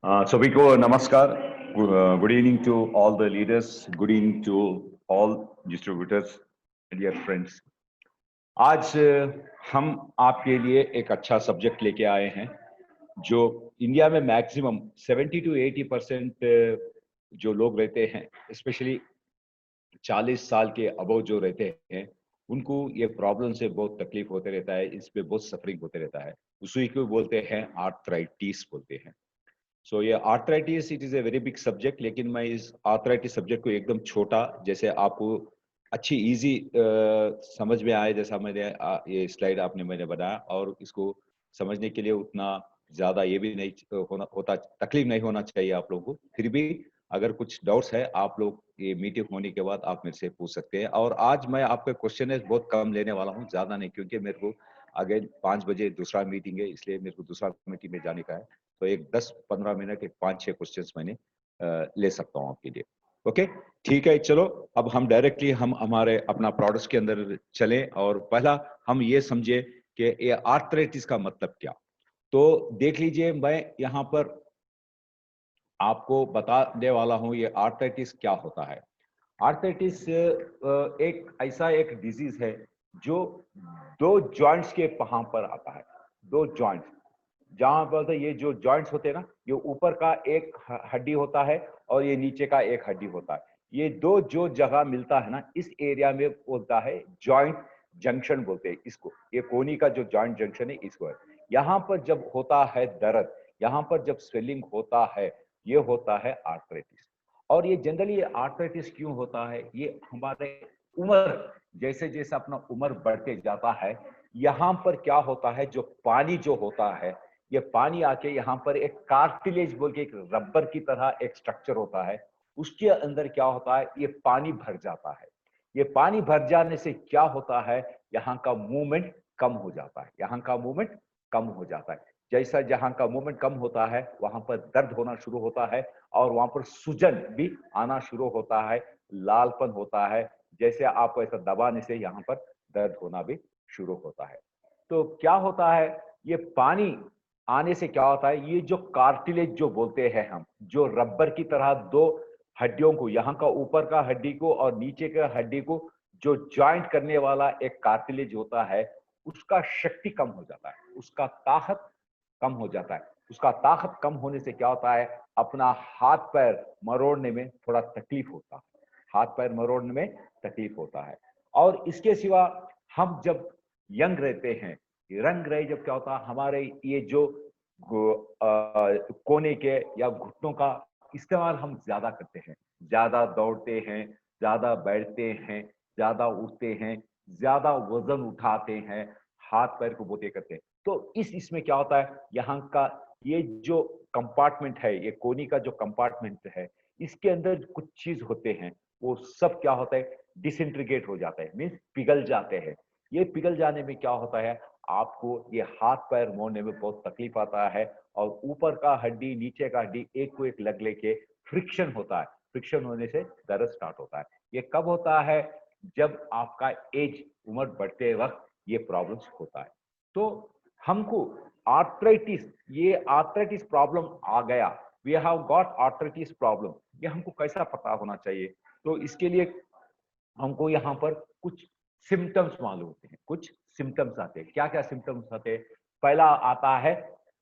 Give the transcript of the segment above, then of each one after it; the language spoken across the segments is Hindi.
सभी को नमस्कार। Good evening to all the leaders, good evening to all distributors, dear friends. आज हम आपके लिए एक अच्छा सब्जेक्ट लेके आए हैं जो इंडिया में मैक्सिमम 70 to 80% जो लोग रहते हैं, स्पेशली 40 साल के अबव जो रहते हैं, उनको ये प्रॉब्लम से बहुत तकलीफ होते रहता है, इस पे बहुत सफरिंग होते रहता है। उसी को बोलते हैं आर्थराइटिस बोलते हैं। सो ये arthritis it is a very big subject, लेकिन मैं इस आर्थराइटिस सब्जेक्ट को एकदम छोटा, जैसे आपको अच्छी इजी समझ में आए, जैसा ये स्लाइड आपने मैंने बनाया, और इसको समझने के लिए उतना ज्यादा ये भी नहीं होता, तकलीफ नहीं होना चाहिए आप लोगों को। फिर भी अगर कुछ डाउट्स है, आप लोग ये मीटिंग होने के बाद आप मेरे से पूछ सकते हैं। और आज मैं आपके क्वेश्चन है बहुत कम लेने वाला हूँ, ज्यादा नहीं, क्योंकि मेरे को आगे 5 बजे दूसरा मीटिंग है, इसलिए मेरे को दूसरा मीटिंग में जाने का है। तो एक 10-15 मिनट, एक 5-6 क्वेश्चंस मैंने ले सकता हूँ आपके लिए। ओके, ठीक है। चलो अब हम डायरेक्टली हम हमारे अपना प्रोडक्ट्स के अंदर चलें, और पहला हम ये समझे कि ये आर्थराइटिस का मतलब क्या। तो देख लीजिए, मैं यहाँ पर आपको बताने वाला हूँ ये आर्थराइटिस क्या होता है। आर्थराइटिस एक ऐसा एक डिजीज है जो दो जॉइंट्स के वहां पर आता है। दो जॉइंट्स, जहां पर तो ये जो जॉइंट्स होते हैं ना, ये ऊपर का एक हड्डी होता है और ये नीचे का एक हड्डी होता है। ये दो जो जगह मिलता है ना, इस एरिया में होता है जॉइंट जंक्शन बोलते हैं इसको। ये कोनी का जो जॉइंट जंक्शन है इसको है। यहाँ पर जब होता है दर्द, यहाँ पर जब स्वेलिंग होता है, ये होता है आर्थराइटिस। और ये जनरली आर्थराइटिस क्यों होता है, ये हमारे उम्र जैसे जैसे अपना उम्र बढ़ते जाता है, यहाँ पर क्या होता है, जो पानी जो होता है, ये पानी आके यहाँ पर एक कार्टिलेज बोल के एक रबर की तरह एक स्ट्रक्चर होता है, उसके अंदर क्या होता है, ये पानी भर जाता है। ये पानी भर जाने से क्या होता है, यहाँ का मूवमेंट कम हो जाता है। यहाँ का मूवमेंट कम हो जाता है। जैसा जहाँ का मूवमेंट कम होता है, वहां पर दर्द होना शुरू होता है, और वहां पर सूजन भी आना शुरू होता है, लालपन होता है। जैसे आपको ऐसा दबाने से यहाँ पर दर्द होना भी शुरू होता है। तो क्या होता है, ये पानी आने से क्या होता है, ये जो कार्टिलेज जो बोलते हैं हम, जो रबर की तरह दो हड्डियों को, यहाँ का ऊपर का हड्डी को और नीचे का हड्डी को जो ज्वाइंट करने वाला एक कार्टिलेज होता है, उसका शक्ति कम हो जाता है, उसका ताकत कम हो जाता है। उसका ताकत कम होने से क्या होता है, अपना हाथ पैर मरोड़ने में थोड़ा तकलीफ होता है। हाथ पैर मरोड़ने में तकलीफ होता है। और इसके सिवा हम जब यंग रहते हैं, रंग रहे जब क्या होता है, हमारे ये जो कोने के या घुटनों का इस्तेमाल हम ज्यादा करते हैं, ज्यादा दौड़ते हैं, ज्यादा बैठते हैं, ज्यादा उठते हैं, ज्यादा वजन उठाते हैं, हाथ पैर को बोते करते हैं। तो इसमें क्या होता है, यहाँ का ये जो कंपार्टमेंट है, ये कोनी का जो कंपार्टमेंट है, इसके अंदर कुछ चीज होते हैं, वो सब क्या होता है, डिसइंटीग्रेट हो जाता है, मीन्स पिघल जाते हैं। ये पिघल जाने में क्या होता है, आपको ये हाथ पैर मोड़ने में बहुत तकलीफ आता है, और ऊपर का हड्डी नीचे का हड्डी एक को एक लग लेके फ्रिक्शन होता है। फ्रिक्शन होने से दर्द स्टार्ट होता है। ये कब होता है, जब आपका एज, उम्र बढ़ते वक्त ये प्रॉब्लम्स होता है। तो हमको आर्थराइटिस, ये आर्थराइटिस प्रॉब्लम आ गया, we have got arthritis problem, ये हमको कैसा पता होना चाहिए। तो इसके लिए हमको यहाँ पर कुछ सिम्टम्स मालूम होते हैं, कुछ सिम्टम्स आते हैं। क्या क्या सिम्टम्स आते हैं, पहला आता है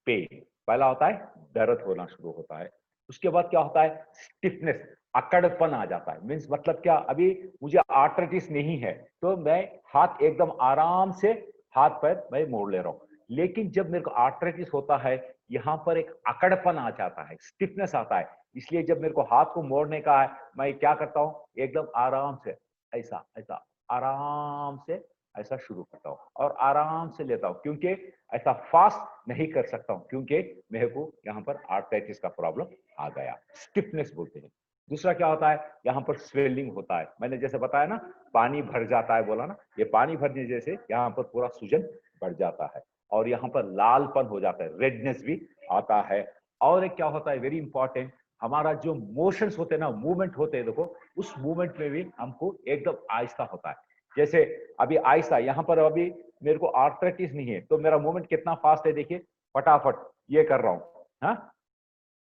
पेन, पहला होता है दर्द होना शुरू होता है। उसके बाद क्या होता है, स्टिफनेस, अकड़पन आ जाता है। मीन्स मतलब क्या, अभी मुझे आर्थराइटिस नहीं है तो मैं हाथ एकदम आराम से हाथ पैर मैं मोड़ ले रहा हूँ, लेकिन जब मेरे को आर्थराइटिस होता है, यहाँ पर एक अकड़पन आ जाता है, स्टिफनेस आता है। इसलिए जब मेरे को हाथ को मोड़ने का है, मैं क्या करता हूँ, एकदम आराम से ऐसा ऐसा आराम से ऐसा शुरू करता हूँ और आराम से लेता हूँ, क्योंकि ऐसा फास्ट नहीं कर सकता हूँ, क्योंकि मेरे को यहाँ पर आर्थराइटिस का प्रॉब्लम आ गया, स्टिफनेस बोलते हैं। दूसरा क्या होता है, यहाँ पर स्वेलिंग होता है। मैंने जैसे बताया ना, पानी भर जाता है बोला ना, ये पानी भरने जैसे यहाँ पर पूरा सूजन बढ़ जाता है, और यहाँ पर लालपन हो जाता है, रेडनेस भी आता है। और एक क्या होता है, वेरी इंपॉर्टेंट, हमारा जो मोशंस होते हैं ना, मूवमेंट होते हैं, देखो उस मूवमेंट में भी हमको एकदम आहिस्ता होता है। जैसे अभी आहिस्ता, यहाँ पर अभी मेरे को आर्थराइटिस नहीं है तो मेरा मूवमेंट कितना फास्ट है, देखिए फटाफट ये कर रहा हूँ, हाँ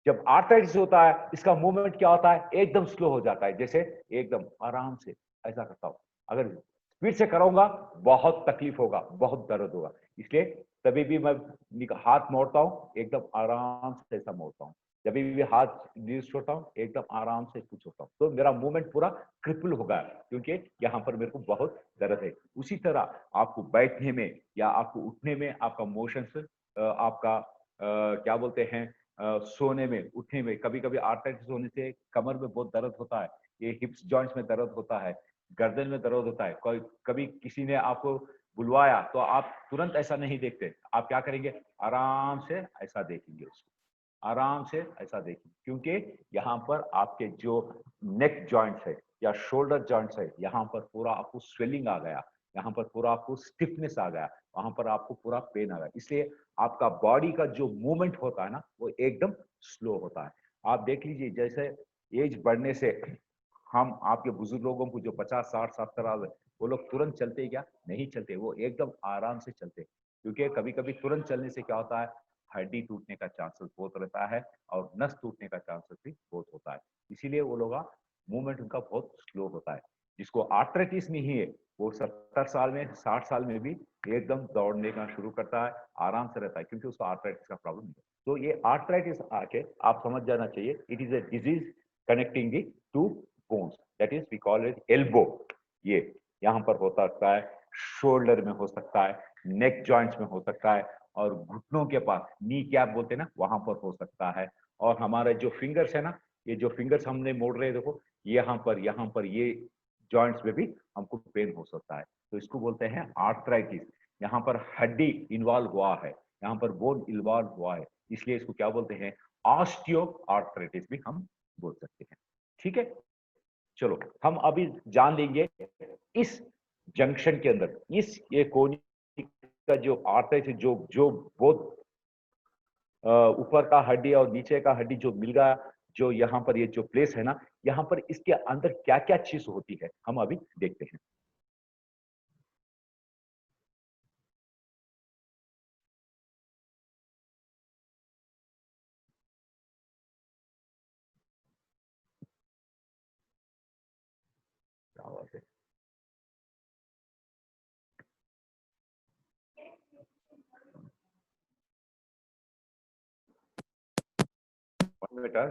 जब आर्थराइटिस होता है इसका मूवमेंट क्या होता है, एकदम स्लो हो जाता है, जैसे एकदम आराम से ऐसा करता हूं। अगर स्पीड से करूंगा बहुत तकलीफ होगा, बहुत दर्द होगा। इसलिए तभी भी मैं हाथ मोड़ता हूं एकदम आराम से ऐसा मोड़ता हूं। जब भी हाथ रिलीज छोड़ता हूं एकदम आराम से कुछ होता हूं, तो मेरा मूवमेंट पूरा क्रिपल होगा, क्योंकि यहाँ पर मेरे को बहुत दर्द है। उसी तरह आपको बैठने में या आपको उठने में आपका मोशंस, आपका क्या बोलते हैं, सोने में उठने में, कभी कभी आर्थराइटिस होने से कमर में बहुत दर्द होता है, ये हिप्स जॉइंट्स में दर्द होता है, गर्दन में दर्द होता है। कोई कभी किसी ने आपको बुलवाया तो आप तुरंत ऐसा नहीं देखते, आप क्या करेंगे, आराम से ऐसा देखेंगे उसको, आराम से ऐसा देखेंगे, क्योंकि यहाँ पर आपके जो नेक जॉइंट्स है या शोल्डर जॉइंट्स है, यहाँ पर पूरा आपको स्वेलिंग आ गया, यहाँ पर पूरा आपको स्टिफनेस आ गया, वहां पर आपको पूरा पेन आ गया। इसलिए आपका बॉडी का जो मूवमेंट होता है ना वो एकदम स्लो होता है। आप देख लीजिए, जैसे एज बढ़ने से हम आपके बुजुर्ग लोगों को जो 50 60 70 साल, वो लोग तुरंत चलते क्या, नहीं चलते, वो एकदम आराम से चलते। क्योंकि कभी कभी तुरंत चलने से क्या होता है, हड्डी टूटने का चांसेस बहुत रहता है और नस टूटने का चांसेस भी बहुत होता है। इसीलिए वो लोग मूवमेंट उनका बहुत स्लो होता है। जिसको आर्थराइटिस नहीं है वो 70 साल में 60 साल में भी एकदम दौड़ने का शुरू करता है, आराम से रहता है, क्योंकि उसको आर्थराइटिस का प्रॉब्लम नहीं है। तो ये आर्थराइटिस आके आप समझ जाना चाहिए, it is a disease connecting the two bones, that is we call it elbow. ये यहाँ पर हो सकता है, शोल्डर में हो सकता है, नेक जॉइंट्स में हो सकता है, और घुटनों के पास नी कैप बोलते हैं ना, वहां पर हो सकता है। और हमारे जो फिंगर्स है ना, ये जो फिंगर्स हमने मोड़ रहे हैं देखो, यहाँ पर ये जॉइंट्स में भी हमको पेन हो सकता है। तो इसको बोलते हैं आर्थराइटिस। यहाँ पर हड्डी इन्वॉल्व हुआ है, यहाँ पर बोन इन्वॉल्व हुआ है, इसलिए इसको क्या बोलते हैं, ऑस्टियो आर्थराइटिस भी हम बोल सकते हैं। ठीक है, चलो हम अभी जान लेंगे इस जंक्शन के अंदर, इस ये कोनी का जो आर्थराइटिस, जो जो बहुत ऊपर का हड्डी और नीचे का हड्डी जो मिल गया, जो यहाँ पर ये जो प्लेस है ना, यहाँ पर इसके अंदर क्या क्या चीज होती है हम अभी देखते हैं। क्या बात है, बेटा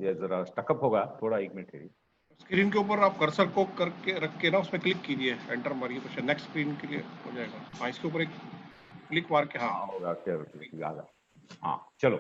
ये जरा स्टकअप होगा थोड़ा, 1 मिनट है। स्क्रीन के ऊपर आप कर्सर को करके रख के ना उसमें क्लिक कीजिए, एंटर मारिए तो नेक्स्ट स्क्रीन के लिए हो जाएगा। हाँ, इसके ऊपर एक क्लिक मार के, हाँ होगा, हाँ चलो,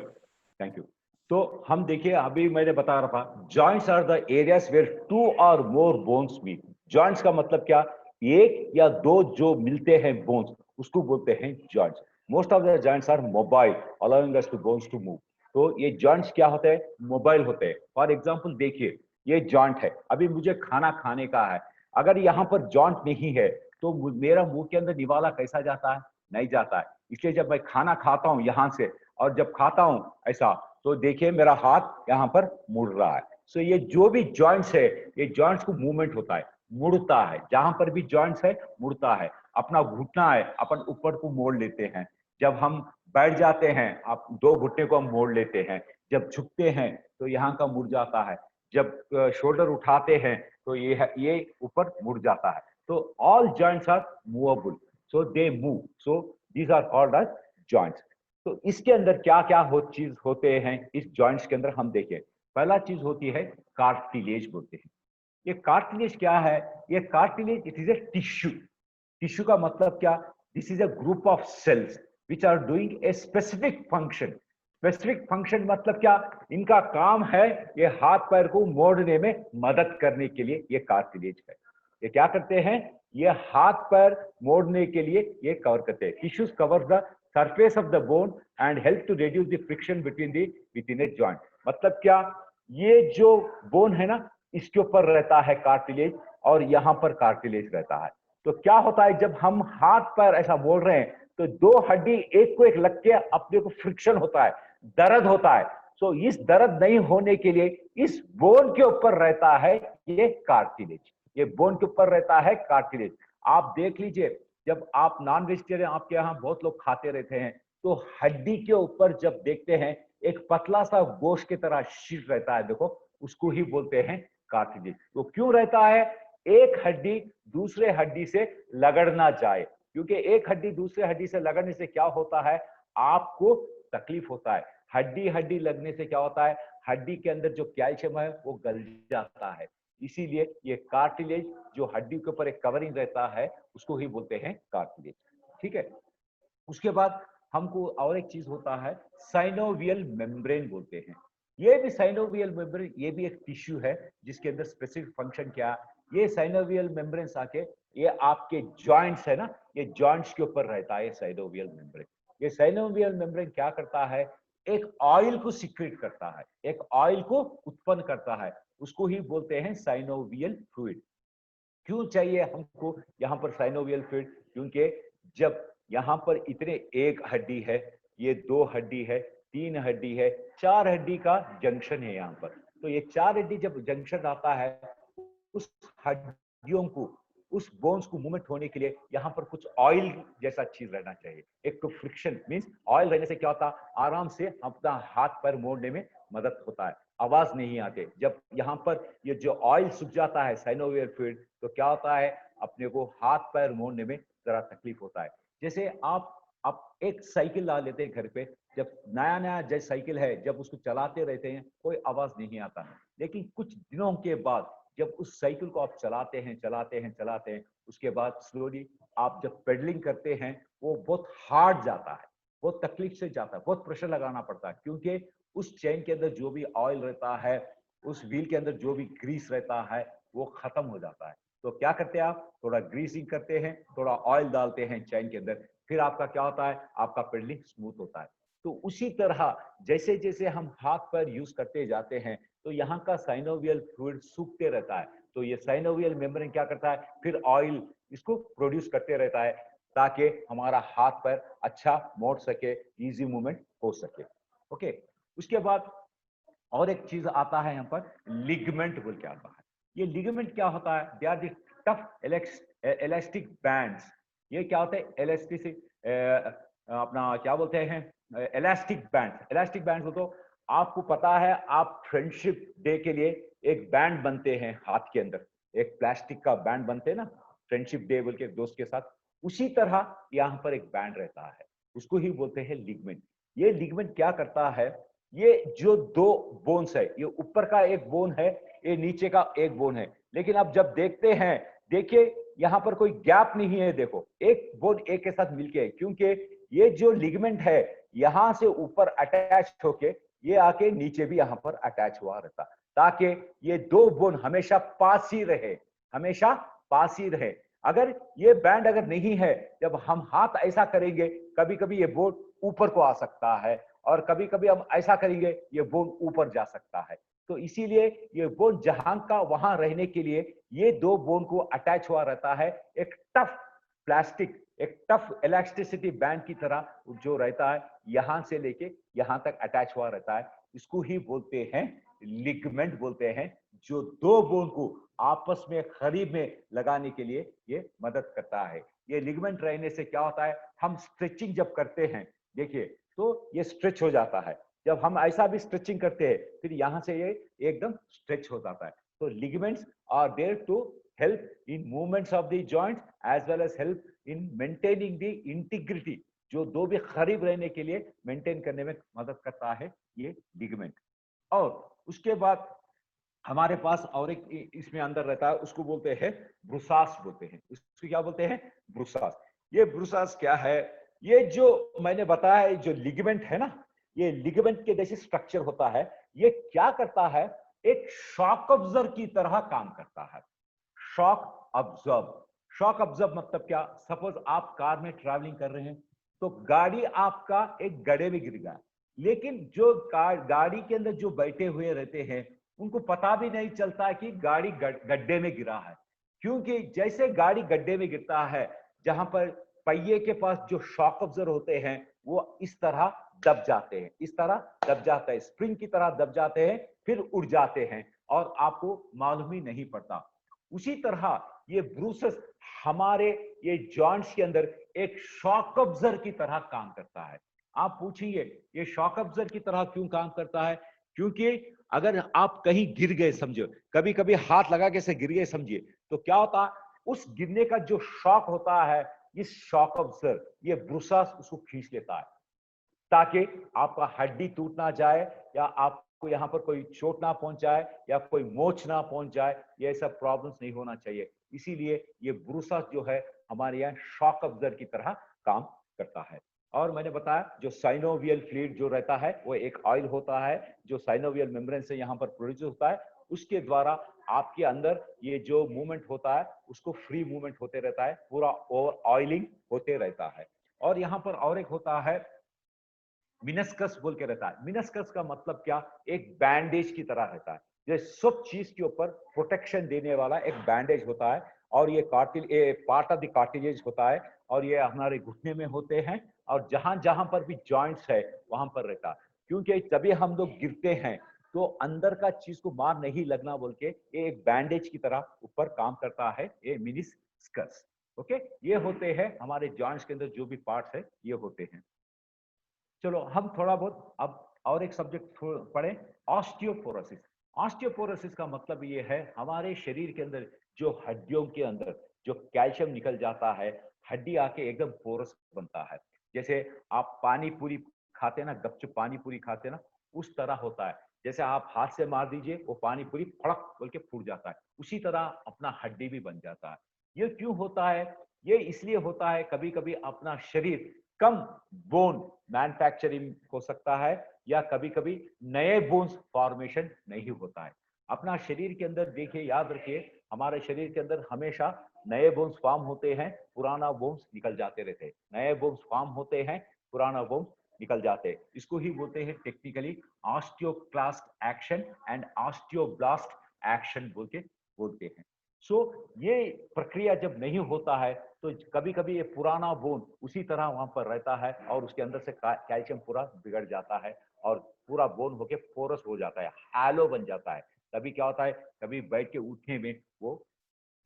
थैंक यू। तो हम देखिए, अभी मैंने बता रहा था, joints are the areas where 2 और मोर बोन्स मीट। जॉइंट्स का मतलब क्या, एक या दो जो मिलते हैं बोन्स, उसको बोलते हैं joints. Most of the joints are mobile, allowing us to bones to move. तो ये जॉइंट्स क्या होते हैं, मोबाइल होते हैं। फॉर एग्जांपल देखिए, ये जॉइंट है, अभी मुझे खाना खाने का है, अगर यहाँ पर जॉइंट नहीं है तो मेरा मुंह के अंदर निवाला कैसा जाता है, नहीं जाता है। इसलिए जब मैं खाना खाता हूं यहाँ से, और जब खाता हूं ऐसा, तो देखिए मेरा हाथ यहाँ पर मुड़ रहा है। सो ये जो भी जॉइंट्स है, ये जॉइंट्स को मूवमेंट होता है, मुड़ता है, जहां पर भी जॉइंट्स है मुड़ता है। अपना घुटना है, अपन ऊपर को मोड़ लेते हैं, जब हम बैठ जाते हैं आप दो घुटने को हम मोड़ लेते हैं, जब झुकते हैं तो यहाँ का मुड़ जाता है, जब शोल्डर उठाते हैं तो ये ऊपर मुड़ जाता है। तो all joints are movable, so they move, so these are called as joints. तो इसके अंदर क्या क्या चीज होते हैं इस जॉइंट्स के अंदर, हम देखें। पहला चीज होती है कार्टिलेज बोलते हैं। ये कार्टिलेज क्या है, ये cartilage it is a tissue. Tissue का मतलब क्या, this is a group of cells which are doing a specific function. Specific function मतलब क्या, इनका काम है ये हाथ पैर को मोड़ने में मदद करने के लिए, ये कार्टिलेज है। ये क्या करते हैं, ये हाथ पैर मोड़ने के लिए ये कवर करते हैं। Tissues cover the surface of the bone and help to reduce the friction between the within a joint. मतलब क्या, ये जो बोन है ना, इसके ऊपर रहता है कार्टिलेज, और यहाँ पर कार्टिलेज रहता है। तो क्या होता है, जब हम हाथ पैर ऐसा मोड़ रहे हैं तो दो हड्डी एक को एक लग के अपने को फ्रिक्शन होता है, दर्द होता है। सो इस दर्द नहीं होने के लिए इस बोन के ऊपर रहता है ये कार्टिलेज, ये बोन के ऊपर रहता है कार्टिलेज। आप देख लीजिए, जब आप नॉन वेजिटेरियन आपके यहाँ बहुत लोग खाते रहते हैं, तो हड्डी के ऊपर जब देखते हैं एक पतला सा गोश्त की तरह शीट रहता है, देखो उसको ही बोलते हैं कार्टिलेज। तो क्यों रहता है? एक हड्डी दूसरे हड्डी से लगड़ ना जाए, क्योंकि एक हड्डी दूसरे हड्डी से लगड़ने से क्या होता है, आपको तकलीफ होता है। हड्डी हड्डी लगने से क्या होता है, हड्डी के अंदर जो कैल्शियम है वो गल जाता है। इसीलिए ये कार्टिलेज जो हड्डी के ऊपर एक कवरिंग रहता है उसको ही बोलते हैं कार्टिलेज। ठीक है, उसके बाद हमको और एक चीज होता है, साइनोवियल मेम्ब्रेन बोलते हैं। ये भी साइनोवियल मेम्ब्रेन, ये भी एक टिश्यू है जिसके अंदर स्पेसिफिक फंक्शन क्या, ये साइनोवियल मेम्ब्रेन आके ये आपके जॉइंट्स है ना, ये जॉइंट्स के ऊपर रहता है साइनोवियल मेम्ब्रेन। ये साइनोवियल मेम्ब्रेन क्या करता है, एक ऑयल को सीक्रेट करता है, एक ऑयल को उत्पन्न करता है, उसको ही बोलते हैं साइनोवियल फ्लूइड। क्यों चाहिए हमको यहाँ पर साइनोवियल फ्लूइड? क्योंकि जब यहाँ पर इतने एक हड्डी है, ये दो हड्डी है, तीन हड्डी है, चार हड्डी का जंक्शन है यहाँ पर, तो ये चार हड्डी जब जंक्शन आता है, उस हड्डियों को, उस बोन्स को मूवमेंट होने के लिए यहाँ पर कुछ ऑयल जैसा चीज रहना चाहिए। एक तो फ्रिक्शन मींस ऑयल रहने से क्या होता है, आराम से अपना हाथ पैर मोड़ने में मदद होता है, आवाज नहीं आते। जब यहाँ पर ये जो ऑयल सूख जाता है साइनोवियल फ्लूइड, तो क्या होता है, अपने को हाथ पैर मोड़ने में जरा तकलीफ होता है। जैसे आप एक साइकिल ला लेते हैं घर पे, जब नया नया जैसे साइकिल है, जब उसको चलाते रहते हैं कोई आवाज नहीं आता, लेकिन कुछ दिनों के बाद जब उस साइकिल को आप चलाते हैं, उसके बाद स्लोली आप जब पेडलिंग करते हैं, वो बहुत हार्ड जाता है, बहुत तकलीफ से जाता है, बहुत प्रेशर लगाना पड़ता है, क्योंकि उस चेन के अंदर जो भी ऑयल रहता है, उस व्हील के अंदर जो भी ग्रीस रहता है, वो खत्म हो जाता है। तो क्या करते हैं आप, थोड़ा ग्रीसिंग करते हैं, थोड़ा ऑयल डालते हैं चेन के अंदर, फिर आपका क्या होता है, आपका पेडलिंग स्मूथ होता है। तो उसी तरह जैसे जैसे हम हाथ पैर यूज करते जाते हैं, तो यहाँ का साइनोवियल फ्लूइड सूखते रहता है, तो ये साइनोवियल मेम्ब्रेन क्या करता है, फिर ऑयल इसको प्रोड्यूस करते रहता है, ताकि हमारा हाथ पैर अच्छा मोड़ सके, इजी मूवमेंट हो सके। ओके, उसके बाद और एक चीज आता है यहाँ पर, लिगमेंट बोल के आता है। ये लिगमेंट क्या होता है, they are the tough elastic bands. ये क्या होता है, इलास्टिक अपना क्या बोलते हैं, इलास्टिक बैंड्स। इलास्टिक बैंड्स हो तो आपको पता है, आप फ्रेंडशिप डे के लिए एक बैंड बनते हैं हाथ के अंदर, एक प्लास्टिक का बैंड बनते हैं ना, फ्रेंडशिप डे बोल के दोस्त के साथ, उसी तरह यहाँ पर एक बैंड रहता है, उसको ही बोलते हैं लिगमेंट। ये लिगमेंट क्या करता है, ये जो दो बोन्स है, ये ऊपर का एक बोन है, ये नीचे का एक बोन है, लेकिन आप जब देखते हैं, देखिए यहाँ पर कोई गैप नहीं है, देखो एक बोन एक के साथ मिलके है, क्योंकि ये जो लिगमेंट है यहाँ से ऊपर अटैच होके ये आके नीचे भी यहाँ पर अटैच हुआ रहता, ताकि ये दो बोन हमेशा पास ही रहे, हमेशा पास ही रहे। अगर ये बैंड अगर नहीं है, जब हम हाथ ऐसा करेंगे, कभी कभी ये बोन ऊपर को आ सकता है, और कभी कभी हम ऐसा करेंगे ये बोन ऊपर जा सकता है। तो इसीलिए ये बोन जहां का वहां रहने के लिए ये दो बोन को अटैच हुआ रहता है, एक टफ प्लास्टिक, एक टफ इलास्टिसिटी बैंड की तरह जो रहता है, यहां से लेके यहां तक अटैच हुआ रहता है, इसको ही बोलते हैं लिगमेंट बोलते हैं, जो दो बोन को आपस में करीब में लगाने के लिए ये मदद करता है। ये लिगमेंट रहने से क्या होता है, हम स्ट्रेचिंग जब करते हैं, देखिए तो ये स्ट्रेच हो जाता है, जब हम ऐसा भी स्ट्रेचिंग करते हैं, फिर यहाँ से ये एकदम स्ट्रेच हो जाता है। तो ligaments are there to help in movements of the joints as well as help in maintaining the integrity, जो दो भी करीब रहने के लिए मेंटेन करने में मदद करता है ये लिगमेंट। और उसके बाद हमारे पास और एक इसमें अंदर रहता है, उसको बोलते हैं ब्रुसास बोलते हैं, उसको क्या बोलते हैं, ब्रुसास। ये ब्रुसास क्या है, ये जो मैंने बताया जो लिगामेंट है ना, ये लिगामेंट के जैसे स्ट्रक्चर होता है, ये क्या करता है, एक शॉक ऑब्जर्वर की तरह काम करता है। शॉक ऑब्जर्व, शॉक ऑब्जर्व मतलब क्या, सपोज आप कार में ट्रैवलिंग कर रहे हैं, तो गाड़ी आपका एक गड्ढे में गिर गया, लेकिन जो गाड़ी के अंदर जो बैठे हुए रहते हैं उनको पता भी नहीं चलता कि गाड़ी गड्ढे में गिरा है, क्योंकि जैसे गाड़ी गड्ढे में गिरता है, जहां पर पहिए के पास जो शॉक ऑब्जर्वर होते हैं वो इस तरह दब जाते हैं, इस तरह दब जाते हैं, स्प्रिंग की तरह दब जाते हैं, फिर उड़ जाते हैं और आपको मालूम ही नहीं पड़ता। उसी तरह ये ब्रूसेस हमारे ये जॉइंट्स के अंदर एक शॉक ऑब्जर्वर की तरह काम करता है। आप पूछिए ये शॉक अब्जर्वर की तरह क्यों काम करता है? क्योंकि अगर आप कहीं गिर गए, समझो कभी कभी हाथ लगा के से गिर गए समझिए, तो क्या होता है, उस गिरने का जो शॉक होता है, इस शॉक अब्जर्वर ये ब्रुसास उसको खींच लेता है, ताकि आपका हड्डी टूट ना जाए, या आपको यहाँ पर कोई चोट ना पहुंच जाए, या कोई मोच ना पहुंच जाए, ये सब प्रॉब्लम्स नहीं होना चाहिए। इसीलिए ये ब्रूसा जो है हमारे यहाँ शॉक अब्जर्वर की तरह काम करता है। और मैंने बताया जो साइनोवियल फ्लूइड जो रहता है वो एक ऑयल होता है जो साइनोवियल मेम्ब्रेन से यहाँ पर प्रोड्यूस होता है, उसके द्वारा आपके अंदर ये जो मूवमेंट होता है उसको फ्री मूवमेंट होते रहता है, पूरा ओवर ऑयलिंग होते रहता है। और यहाँ पर और एक होता है मिनस्कस बोल के रहता है। मिनस्कस का मतलब क्या, एक बैंडेज की तरह रहता है, ये सब चीज के ऊपर प्रोटेक्शन देने वाला एक बैंडेज होता है। और ये पार्ट ऑफ द कार्टिलेज होता है, और ये हमारे घुटने में होते हैं, और जहां जहां पर भी जॉइंट्स है वहां पर रहता है। क्योंकि तभी हम लोग गिरते हैं तो अंदर का चीज को मार नहीं लगना बोल के ये एक बैंडेज की तरह ऊपर काम करता है, ये मिनिस्कस। ओके, ये होते हैं हमारे जॉइंट्स के अंदर जो भी पार्ट्स है ये होते हैं। चलो हम थोड़ा बहुत अब और एक सब्जेक्ट पढ़े, ऑस्टियोपोरोसिस। ऑस्टियोपोरोसिस का मतलब ये है हमारे शरीर के अंदर जो हड्डियों के अंदर जो कैल्शियम निकल जाता है, हड्डी आके एकदम पोरस बनता है। जैसे आप पानी पूरी खाते ना, गपचुप पानी पूरी खाते ना, उस तरह होता है। जैसे आप हाथ से मार दीजिए वो पानी पूरी फड़क बोल के फूट जाता है, उसी तरह अपना हड्डी भी बन जाता है। ये क्यों होता है? ये इसलिए होता है कभी कभी अपना शरीर कम बोन मैन्युफैक्चरिंग हो सकता है, या कभी कभी नए बोन्स फॉर्मेशन नहीं होता है। अपना शरीर के अंदर देखिए, याद रखिए हमारे शरीर के अंदर हमेशा नए बोन्स फॉर्म होते हैं, पुराना बोन्स निकल जाते रहते हैं। नए बोन्स फॉर्म होते हैं, पुराना बोन्स निकल जाते हैं। इसको ही बोलते हैं technically osteoclast action and osteoblast action बोल के बोलते हैं। सो ये प्रक्रिया जब नहीं होता है तो कभी कभी ये पुराना बोन उसी तरह वहां पर रहता है, और उसके अंदर से कैल्शियम पूरा बिगड़ जाता है, और पूरा बोन होके पोरस हो जाता है, हैलो बन जाता है। कभी क्या होता है, कभी बैठ के उठने में वो